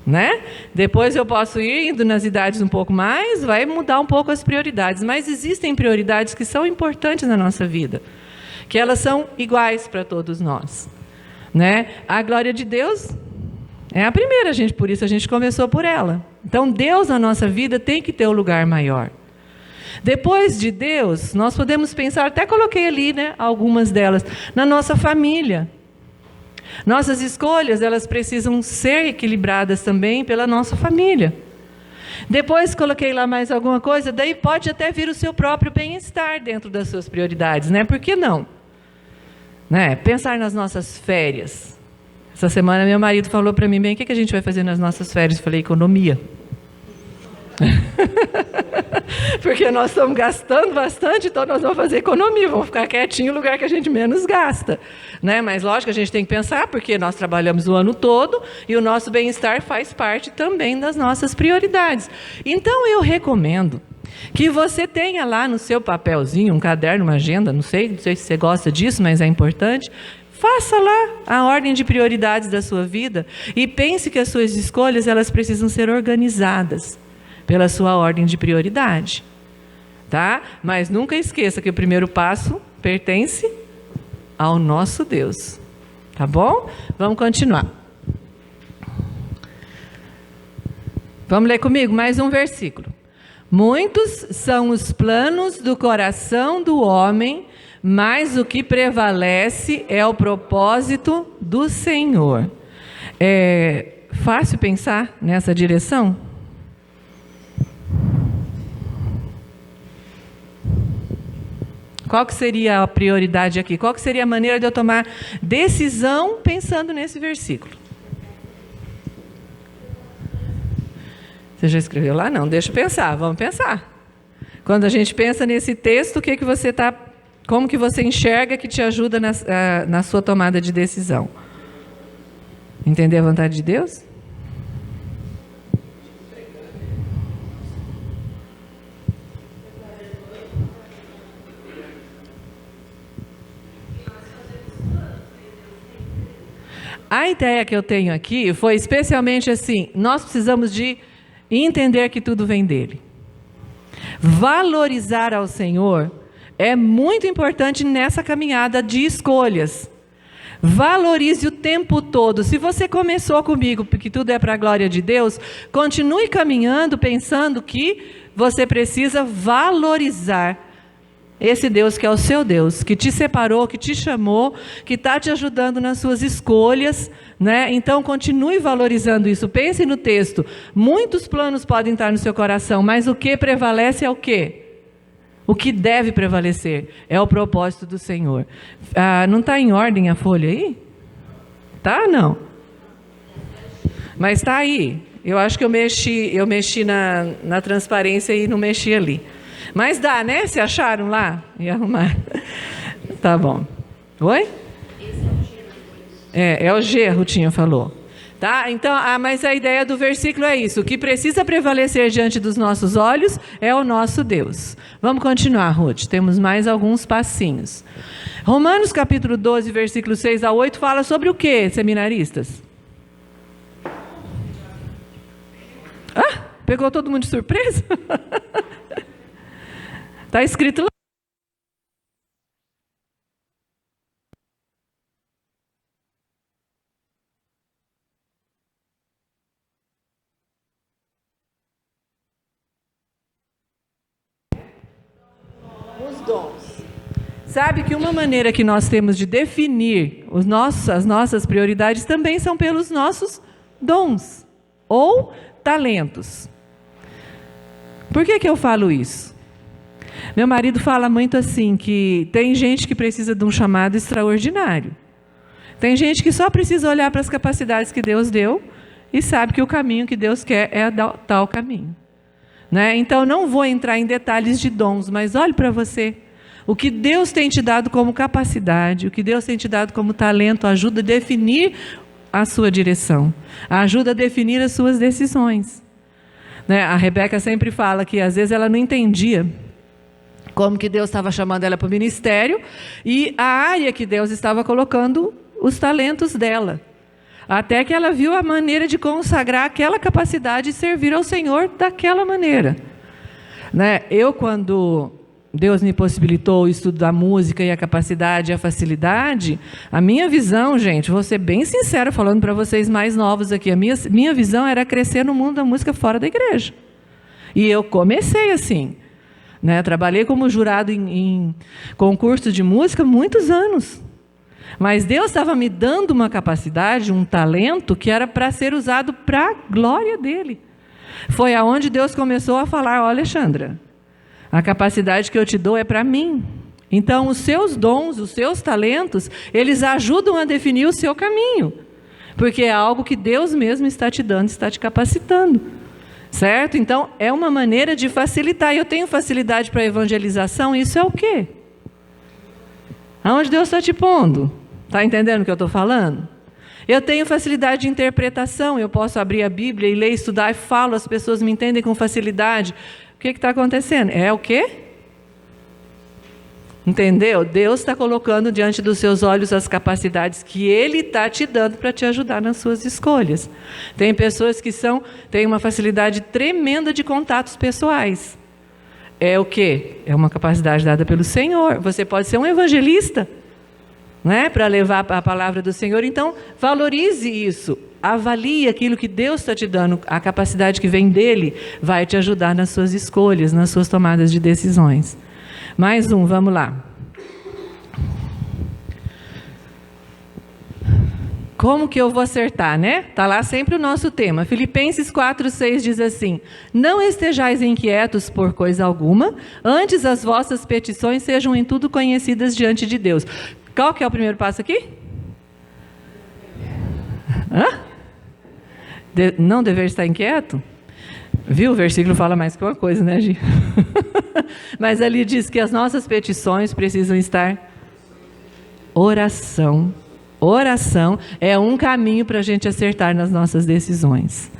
Speaker 1: né? Depois eu posso ir indo nas idades um pouco mais, vai mudar um pouco as prioridades, mas existem prioridades que são importantes na nossa vida, que elas são iguais para todos nós, né? A glória de Deus é a primeira, gente, por isso a gente começou por ela. Então, Deus na nossa vida tem que ter um lugar maior. Depois de Deus, nós podemos pensar, até coloquei ali, né, algumas delas, na nossa família. Nossas escolhas, elas precisam ser equilibradas também pela nossa família. Depois coloquei lá mais alguma coisa, daí pode até vir o seu próprio bem-estar dentro das suas prioridades, né? Por que não? Né? Pensar nas nossas férias. Essa semana meu marido falou para mim, bem, o que a gente vai fazer nas nossas férias? Eu falei, economia. Porque nós estamos gastando bastante, então nós vamos fazer economia, vamos ficar quietinho no lugar que a gente menos gasta, né? Mas lógico, a gente tem que pensar, porque nós trabalhamos o ano todo e o nosso bem-estar faz parte também das nossas prioridades. Então eu recomendo que você tenha lá no seu papelzinho, um caderno, uma agenda, não sei se você gosta disso, mas é importante. Faça lá a ordem de prioridades da sua vida e pense que as suas escolhas elas precisam ser organizadas pela sua ordem de prioridade, tá? Mas nunca esqueça que o primeiro passo pertence ao nosso Deus, tá bom? Vamos continuar. Vamos ler comigo mais um versículo. Muitos são os planos do coração do homem, mas o que prevalece é o propósito do Senhor. É fácil pensar nessa direção? Qual que seria a prioridade aqui? Qual que seria a maneira de eu tomar decisão pensando nesse versículo? Você já escreveu lá? Não, deixa eu pensar, vamos pensar. Quando a gente pensa nesse texto, como que você enxerga que te ajuda na sua tomada de decisão? Entender a vontade de Deus? A ideia que eu tenho aqui foi especialmente assim, nós precisamos de entender que tudo vem dele. Valorizar ao Senhor é muito importante nessa caminhada de escolhas. Valorize o tempo todo. Se você começou comigo, porque tudo é para a glória de Deus, continue caminhando pensando que você precisa valorizar esse Deus que é o seu Deus, que te separou, que te chamou, que está te ajudando nas suas escolhas, né? Então continue valorizando isso. Pense no texto. Muitos planos podem estar no seu coração, mas o que prevalece é o quê? O que deve prevalecer é o propósito do Senhor. Não está em ordem a folha aí? Tá, não? Mas está aí. Eu acho que eu mexi na transparência e não mexi ali. Mas dá, né? Se acharam lá? E arrumar. Tá bom. Oi? É o G, a Rutinha falou. Tá? Então, mas a ideia do versículo é isso. O que precisa prevalecer diante dos nossos olhos é o nosso Deus. Vamos continuar, Ruth. Temos mais alguns passinhos. Romanos capítulo 12, versículo 6 a 8, fala sobre o que, seminaristas? Pegou todo mundo de surpresa? Está escrito lá. Os dons. Sabe que uma maneira que nós temos de definir as nossas prioridades também são pelos nossos dons ou talentos. Por que eu falo isso? Meu marido fala muito assim, que tem gente que precisa de um chamado extraordinário. Tem gente que só precisa olhar para as capacidades que Deus deu e sabe que o caminho que Deus quer é tal caminho. Né? Então, não vou entrar em detalhes de dons, mas olhe para você. O que Deus tem te dado como capacidade, o que Deus tem te dado como talento, ajuda a definir a sua direção, ajuda a definir as suas decisões. Né? A Rebeca sempre fala que às vezes ela não entendia como que Deus estava chamando ela para o ministério e a área que Deus estava colocando os talentos dela. Até que ela viu a maneira de consagrar aquela capacidade e servir ao Senhor daquela maneira. Né? Quando Deus me possibilitou o estudo da música e a capacidade e a facilidade, a minha visão, gente, vou ser bem sincera falando para vocês mais novos aqui, a minha visão era crescer no mundo da música fora da igreja. E eu comecei assim. Né? Trabalhei como jurado em concurso de música muitos anos. Mas Deus estava me dando uma capacidade, um talento que era para ser usado para a glória dele. Foi aonde Deus começou a falar, olha, Alexandra, a capacidade que eu te dou é para mim. Então, os seus dons, os seus talentos, eles ajudam a definir o seu caminho. porque é algo que Deus mesmo está te dando, está te capacitando. Certo? Então, é uma maneira de facilitar. Eu tenho facilidade para evangelização, isso é o quê? Aonde Deus está te pondo? Está entendendo o que eu estou falando? Eu tenho facilidade de interpretação, eu posso abrir a Bíblia e ler, estudar e falo, as pessoas me entendem com facilidade. O que está acontecendo? É o quê? Entendeu? Deus está colocando diante dos seus olhos as capacidades que Ele está te dando para te ajudar nas suas escolhas. Tem pessoas que têm uma facilidade tremenda de contatos pessoais. É o quê? É uma capacidade dada pelo Senhor. Você pode ser um evangelista, né, para levar a palavra do Senhor. Então, valorize isso. Avalie aquilo que Deus está te dando. A capacidade que vem dEle vai te ajudar nas suas escolhas, nas suas tomadas de decisões. Mais um, vamos lá. Como que eu vou acertar, né? Está lá sempre o nosso tema. Filipenses 4:6 diz assim: não estejais inquietos por coisa alguma, antes as vossas petições sejam em tudo conhecidas diante de Deus. Qual que é o primeiro passo aqui? Não dever estar inquieto? Viu? O versículo fala mais que uma coisa, né, Gi? Mas ali diz que as nossas petições precisam estar oração. Oração é um caminho para a gente acertar nas nossas decisões.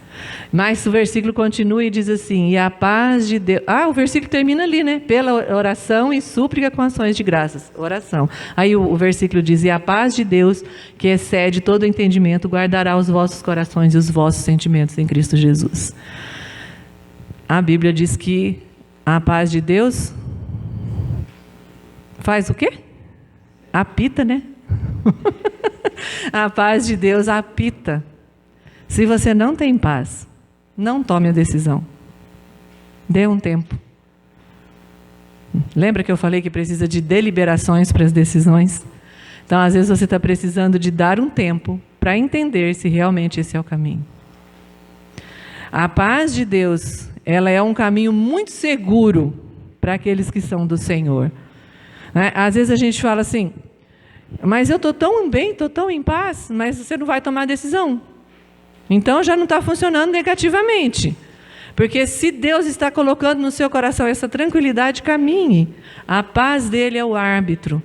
Speaker 1: Mas o versículo continua e diz assim: e a paz de Deus... o versículo termina ali, né? Pela oração e súplica com ações de graças. Oração. Aí o versículo diz: e a paz de Deus, que excede todo entendimento, guardará os vossos corações e os vossos sentimentos em Cristo Jesus. A Bíblia diz que a paz de Deus faz o quê? Apita, né? A paz de Deus apita. Se você não tem paz, não tome a decisão. Dê um tempo. Lembra que eu falei que precisa de deliberações para as decisões? Então, às vezes você está precisando de dar um tempo para entender se realmente esse é o caminho. A paz de Deus, ela é um caminho muito seguro para aqueles que são do Senhor. Né? Às vezes a gente fala assim: mas eu estou tão bem, estou tão em paz, mas você não vai tomar decisão. Então já não está funcionando negativamente. Porque se Deus está colocando no seu coração essa tranquilidade, caminhe. A paz dele é o árbitro.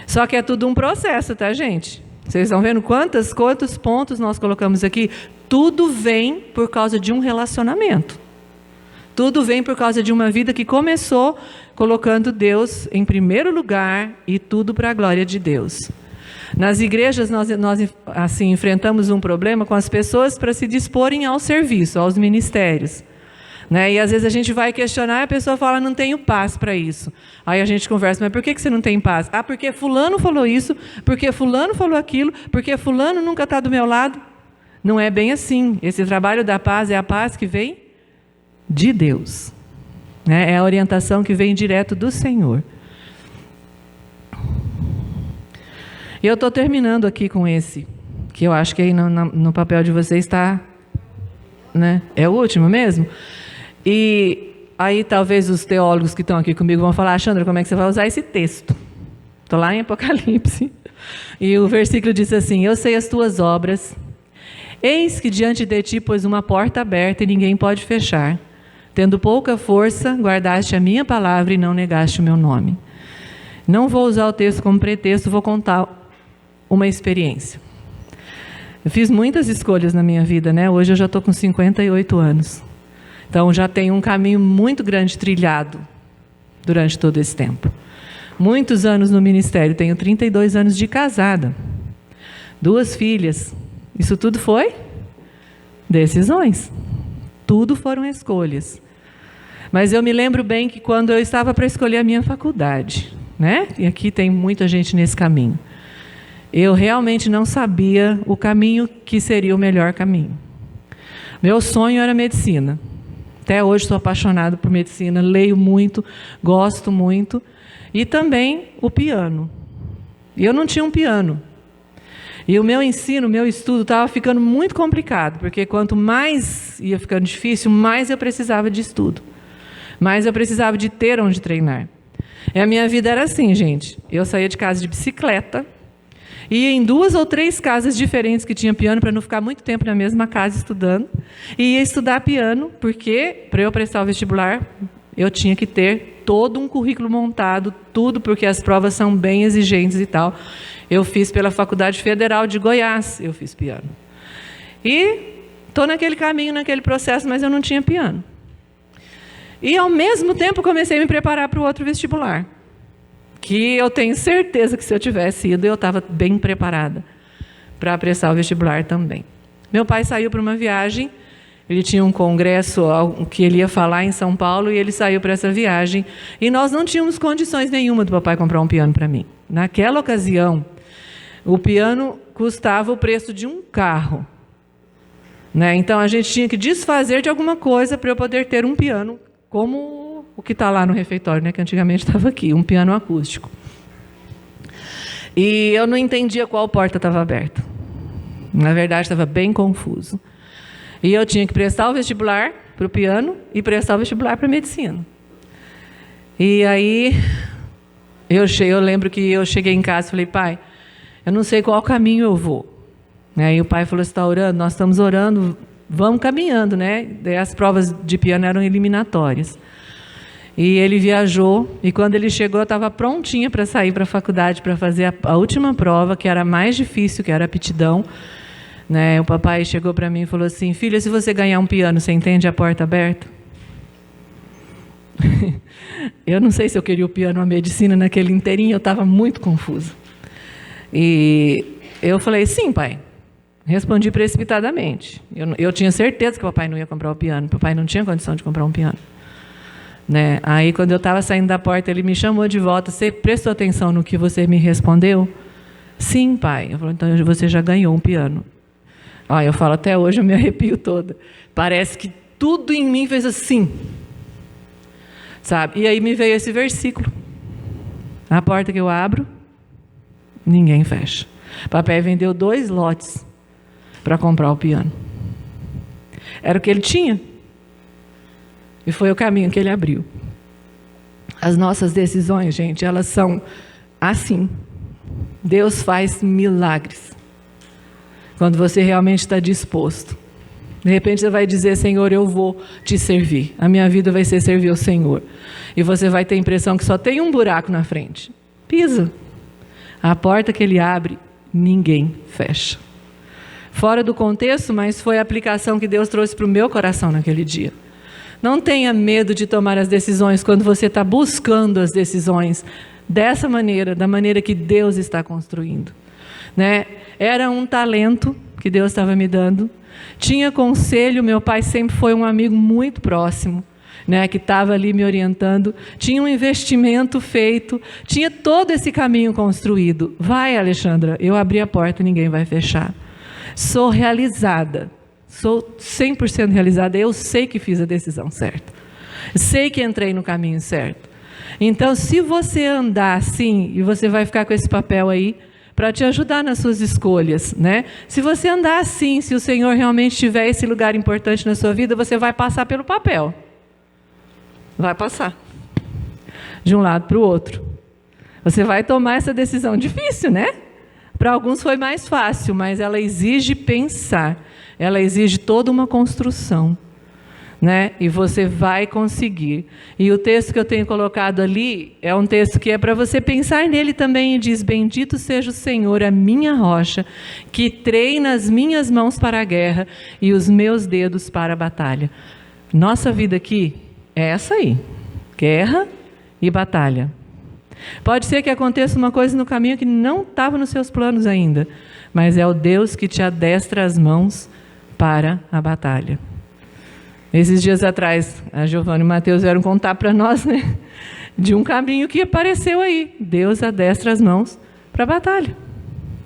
Speaker 1: Só que é tudo um processo, tá, gente? Vocês estão vendo quantos pontos nós colocamos aqui? Tudo vem por causa de um relacionamento. Tudo vem por causa de uma vida que começou colocando Deus em primeiro lugar e tudo para a glória de Deus. Nas igrejas nós assim, enfrentamos um problema com as pessoas para se disporem ao serviço, aos ministérios. Né? E às vezes a gente vai questionar e a pessoa fala: não tenho paz para isso. Aí a gente conversa: mas por que você não tem paz? Porque fulano falou isso, porque fulano falou aquilo, porque fulano nunca está do meu lado. Não é bem assim. Esse trabalho da paz é a paz que vem de Deus. Né? É a orientação que vem direto do Senhor. E eu estou terminando aqui com esse, que eu acho que aí no papel de vocês está, né? É o último mesmo? E aí talvez os teólogos que estão aqui comigo vão falar: Xandra, como é que você vai usar esse texto? Estou lá em Apocalipse. E o versículo diz assim: eu sei as tuas obras, eis que diante de ti pôs uma porta aberta e ninguém pode fechar. Tendo pouca força, guardaste a minha palavra e não negaste o meu nome. Não vou usar o texto como pretexto, vou contar uma experiência. Eu fiz muitas escolhas na minha vida, né? Hoje eu já estou com 58 anos. Então já tenho um caminho muito grande trilhado durante todo esse tempo. Muitos anos no ministério, tenho 32 anos de casada. 2 filhas. Isso tudo foi decisões. Tudo foram escolhas. Mas eu me lembro bem que quando eu estava para escolher a minha faculdade, né? E aqui tem muita gente nesse caminho. Eu realmente não sabia o caminho que seria o melhor caminho. Meu sonho era medicina. Até hoje sou apaixonada por medicina, leio muito, gosto muito. E também o piano. E eu não tinha um piano. E o meu ensino, o meu estudo estava ficando muito complicado, porque quanto mais ia ficando difícil, mais eu precisava de estudo. Mais eu precisava de ter onde treinar. E a minha vida era assim, gente. Eu saía de casa de bicicleta, Ia em 2 ou 3 casas diferentes que tinha piano, para não ficar muito tempo na mesma casa estudando. E ia estudar piano, porque para eu prestar o vestibular, eu tinha que ter todo um currículo montado, tudo, porque as provas são bem exigentes e tal. Eu fiz pela Faculdade Federal de Goiás, eu fiz piano. E estou naquele caminho, naquele processo, mas eu não tinha piano. E, ao mesmo tempo, comecei a me preparar para o outro vestibular, que eu tenho certeza que, se eu tivesse ido, eu estava bem preparada para prestar o vestibular também. Meu pai saiu para uma viagem, ele tinha um congresso que ele ia falar em São Paulo, e ele saiu para essa viagem, e nós não tínhamos condições nenhuma do papai comprar um piano para mim. Naquela ocasião, o piano custava o preço de um carro, né? Então, a gente tinha que desfazer de alguma coisa para eu poder ter um piano, como o que está lá no refeitório, né, que antigamente estava aqui, um piano acústico. E eu não entendia qual porta estava aberta. Na verdade, estava bem confuso. E eu tinha que prestar o vestibular para o piano e prestar o vestibular para a medicina. E aí, eu lembro que eu cheguei em casa e falei, pai, eu não sei qual caminho eu vou. Aí o pai falou, você está orando? Nós estamos orando, vamos caminhando, né? Daí as provas de piano eram eliminatórias. E ele viajou, e quando ele chegou, eu estava prontinha para sair para a faculdade, para fazer a última prova, que era a mais difícil, que era a aptidão. Né? O papai chegou para mim e falou assim, filha, se você ganhar um piano, você entende a porta aberta? Eu não sei se eu queria o piano ou a medicina naquele inteirinho, eu estava muito confusa. E eu falei, sim, pai. Respondi precipitadamente. Eu tinha certeza que o papai não ia comprar o piano. O papai não tinha condição de comprar um piano. Né? Aí, quando eu estava saindo da porta, ele me chamou de volta. Você prestou atenção no que você me respondeu? Sim, pai. Eu falei, então você já ganhou um piano. Eu falo até hoje, eu me arrepio toda. Parece que tudo em mim fez assim. Sabe? E aí me veio esse versículo. A porta que eu abro, ninguém fecha. Papai vendeu 2 lotes para comprar o piano. Era o que ele tinha. E foi o caminho que ele abriu. As nossas decisões, gente, elas são assim. Deus faz milagres. Quando você realmente está disposto. De repente você vai dizer, Senhor, eu vou te servir. A minha vida vai ser servir ao Senhor. E você vai ter a impressão que só tem um buraco na frente. Pisa. A porta que ele abre, ninguém fecha. Fora do contexto, mas foi a aplicação que Deus trouxe para o meu coração naquele dia. Não tenha medo de tomar as decisões quando você está buscando as decisões dessa maneira, da maneira que Deus está construindo. Né? Era um talento que Deus estava me dando. Tinha conselho, meu pai sempre foi um amigo muito próximo, né, que estava ali me orientando. Tinha um investimento feito, tinha todo esse caminho construído. Vai, Alexandra, eu abri a porta, ninguém vai fechar. Sou realizada. Sou 100% realizada, eu sei que fiz a decisão certa. Sei que entrei no caminho certo. Então, se você andar assim, e você vai ficar com esse papel aí, para te ajudar nas suas escolhas, né? Se você andar assim, se o Senhor realmente tiver esse lugar importante na sua vida, você vai passar pelo papel. Vai passar. De um lado para o outro. Você vai tomar essa decisão difícil, né? Para alguns foi mais fácil, mas ela exige pensar. Ela exige toda uma construção, né? E você vai conseguir. E o texto que eu tenho colocado ali é um texto que é para você pensar nele também, e diz, bendito seja o Senhor, a minha rocha, que treina as minhas mãos para a guerra e os meus dedos para a batalha. Nossa vida aqui é essa aí, guerra e batalha. Pode ser que aconteça uma coisa no caminho que não estava nos seus planos ainda, mas é o Deus que te adestra as mãos para a batalha. Esses dias atrás, a Giovana e o Mateus vieram contar para nós, né, de um caminho que apareceu aí. Deus adestra as mãos para a batalha.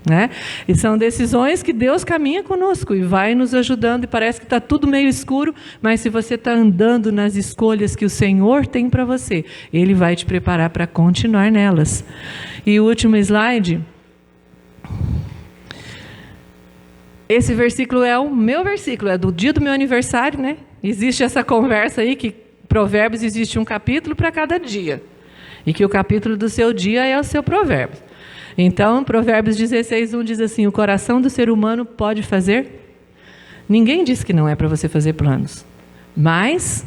Speaker 1: Né? E são decisões que Deus caminha conosco e vai nos ajudando, e parece que está tudo meio escuro, mas se você está andando nas escolhas que o Senhor tem para você, Ele vai te preparar para continuar nelas. E o último slide. Esse versículo é o meu versículo, é do dia do meu aniversário, né? Existe essa conversa aí que Provérbios existe um capítulo para cada dia, e que o capítulo do seu dia é o seu provérbio. Então, Provérbios 16:1 diz assim: o coração do ser humano pode fazer? Ninguém diz que não é para você fazer planos, mas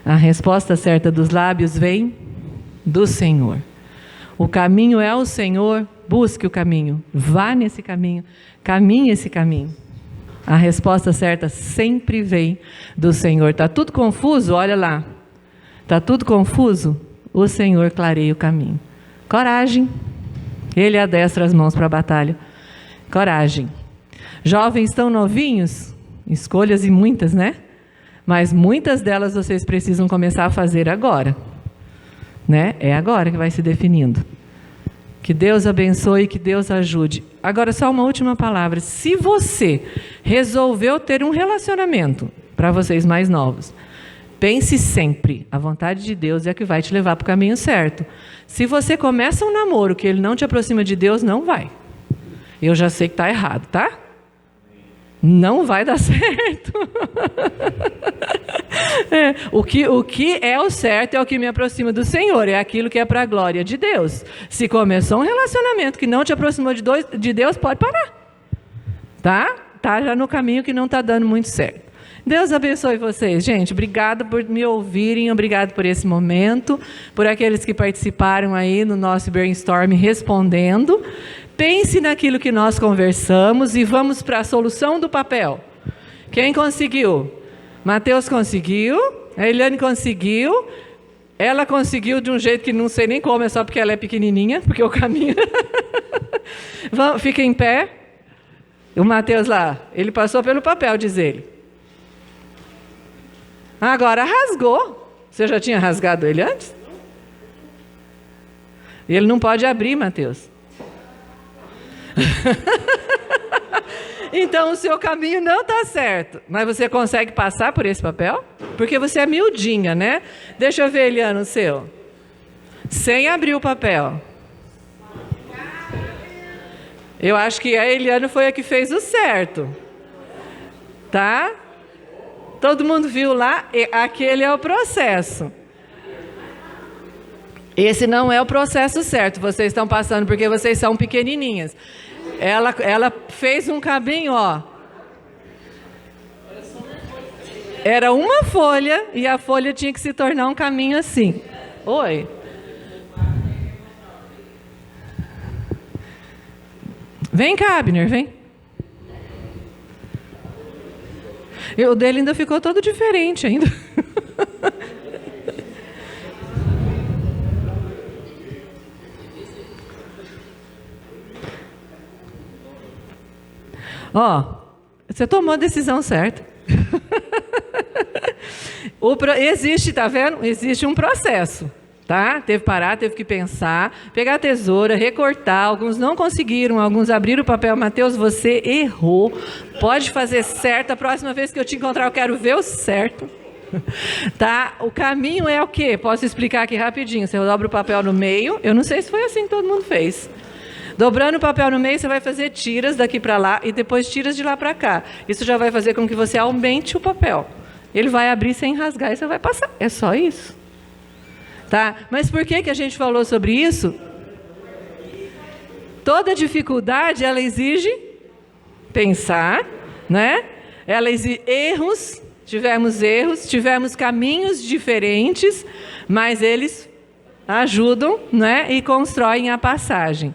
Speaker 1: a resposta certa dos lábios vem do Senhor. O caminho é o Senhor, busque o caminho, vá nesse caminho, caminhe esse caminho. A resposta certa sempre vem do Senhor. Está tudo confuso? Olha lá. Está tudo confuso? O Senhor clareia o caminho. Coragem. Ele adestra as mãos para a batalha. Coragem. Jovens tão novinhos? Escolhas e muitas, né? Mas muitas delas vocês precisam começar a fazer agora. Né? É agora que vai se definindo. Que Deus abençoe, que Deus ajude. Agora, só uma última palavra. Se você resolveu ter um relacionamento, para vocês mais novos, pense sempre, a vontade de Deus é a que vai te levar para o caminho certo. Se você começa um namoro que ele não te aproxima de Deus, não vai. Eu já sei que está errado, tá? Não vai dar certo. O que é o certo é o que me aproxima do Senhor, é aquilo que é para a glória de Deus. Se começou um relacionamento que não te aproximou de Deus, pode parar. Tá já no caminho que não está dando muito certo. Deus abençoe vocês, gente. Obrigado por me ouvirem, obrigado por esse momento, por aqueles que participaram aí no nosso brainstorm respondendo. Pense naquilo que nós conversamos e vamos para a solução do papel. Quem conseguiu? Mateus conseguiu, a Eliane conseguiu, ela conseguiu de um jeito que não sei nem como, é só porque ela é pequenininha, porque o caminho... Fica em pé. O Mateus lá, ele passou pelo papel, diz ele. Agora rasgou. Você já tinha rasgado ele antes? E ele não pode abrir, Mateus. Então o seu caminho não está certo, mas você consegue passar por esse papel? Porque você é miudinha, né? Deixa eu ver, Eliana, o seu. Sem abrir o papel. Eu acho que a Eliana foi a que fez o certo. Tá? Todo mundo viu lá? Aquele é o processo. Esse não é o processo certo. Vocês estão passando porque vocês são pequenininhas. Ela fez um caminho, ó. Era uma folha e a folha tinha que se tornar um caminho assim. Oi. Vem cá, Abner, vem. O dele ainda ficou todo diferente ainda. Ó, você tomou a decisão certa. Existe, tá vendo? Existe um processo, tá? Teve que parar, teve que pensar, pegar a tesoura, recortar. Alguns não conseguiram, alguns abriram o papel. Mateus, você errou. Pode fazer certo. A próxima vez que eu te encontrar, eu quero ver o certo. Tá? O caminho é o quê? Posso explicar aqui rapidinho. Você dobra o papel no meio. Eu não sei se foi assim que todo mundo fez. Dobrando o papel no meio, você vai fazer tiras daqui para lá e depois tiras de lá para cá. Isso já vai fazer com que você aumente o papel. Ele vai abrir sem rasgar e você vai passar. É só isso. Tá? Mas por que a gente falou sobre isso? Toda dificuldade, ela exige pensar, né? Ela exige erros, tivemos caminhos diferentes, mas eles ajudam, né? E constroem a passagem.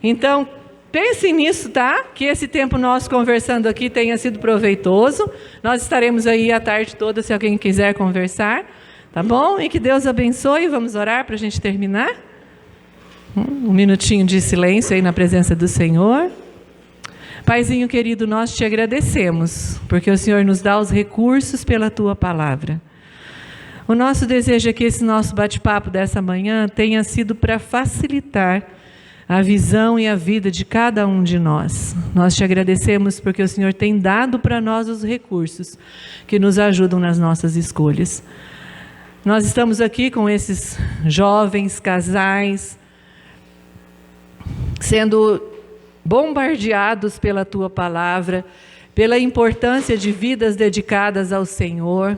Speaker 1: Então, pense nisso, tá? Que esse tempo nosso conversando aqui tenha sido proveitoso. Nós estaremos aí a tarde toda, se alguém quiser conversar, tá bom? E que Deus abençoe. Vamos orar para a gente terminar? Um minutinho de silêncio aí na presença do Senhor. Paizinho querido, nós te agradecemos, porque o Senhor nos dá os recursos pela Tua palavra. O nosso desejo é que esse nosso bate-papo dessa manhã tenha sido para facilitar a visão e a vida de cada um de nós. Nós te agradecemos porque o Senhor tem dado para nós os recursos que nos ajudam nas nossas escolhas. Nós estamos aqui com esses jovens, casais, sendo bombardeados pela Tua palavra, pela importância de vidas dedicadas ao Senhor.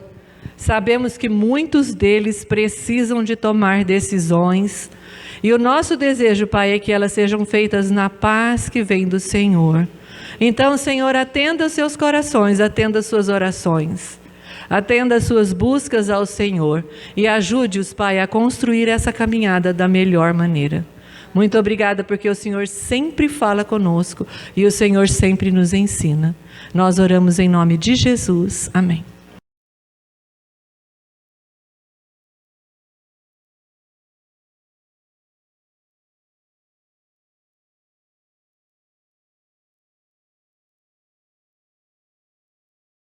Speaker 1: Sabemos que muitos deles precisam de tomar decisões E o nosso desejo, Pai, é que elas sejam feitas na paz que vem do Senhor. Então, Senhor, atenda os seus corações, atenda as suas orações, atenda as suas buscas ao Senhor e ajude-os, Pai, a construir essa caminhada da melhor maneira. Muito obrigada, porque o Senhor sempre fala conosco e o Senhor sempre nos ensina. Nós oramos em nome de Jesus. Amém.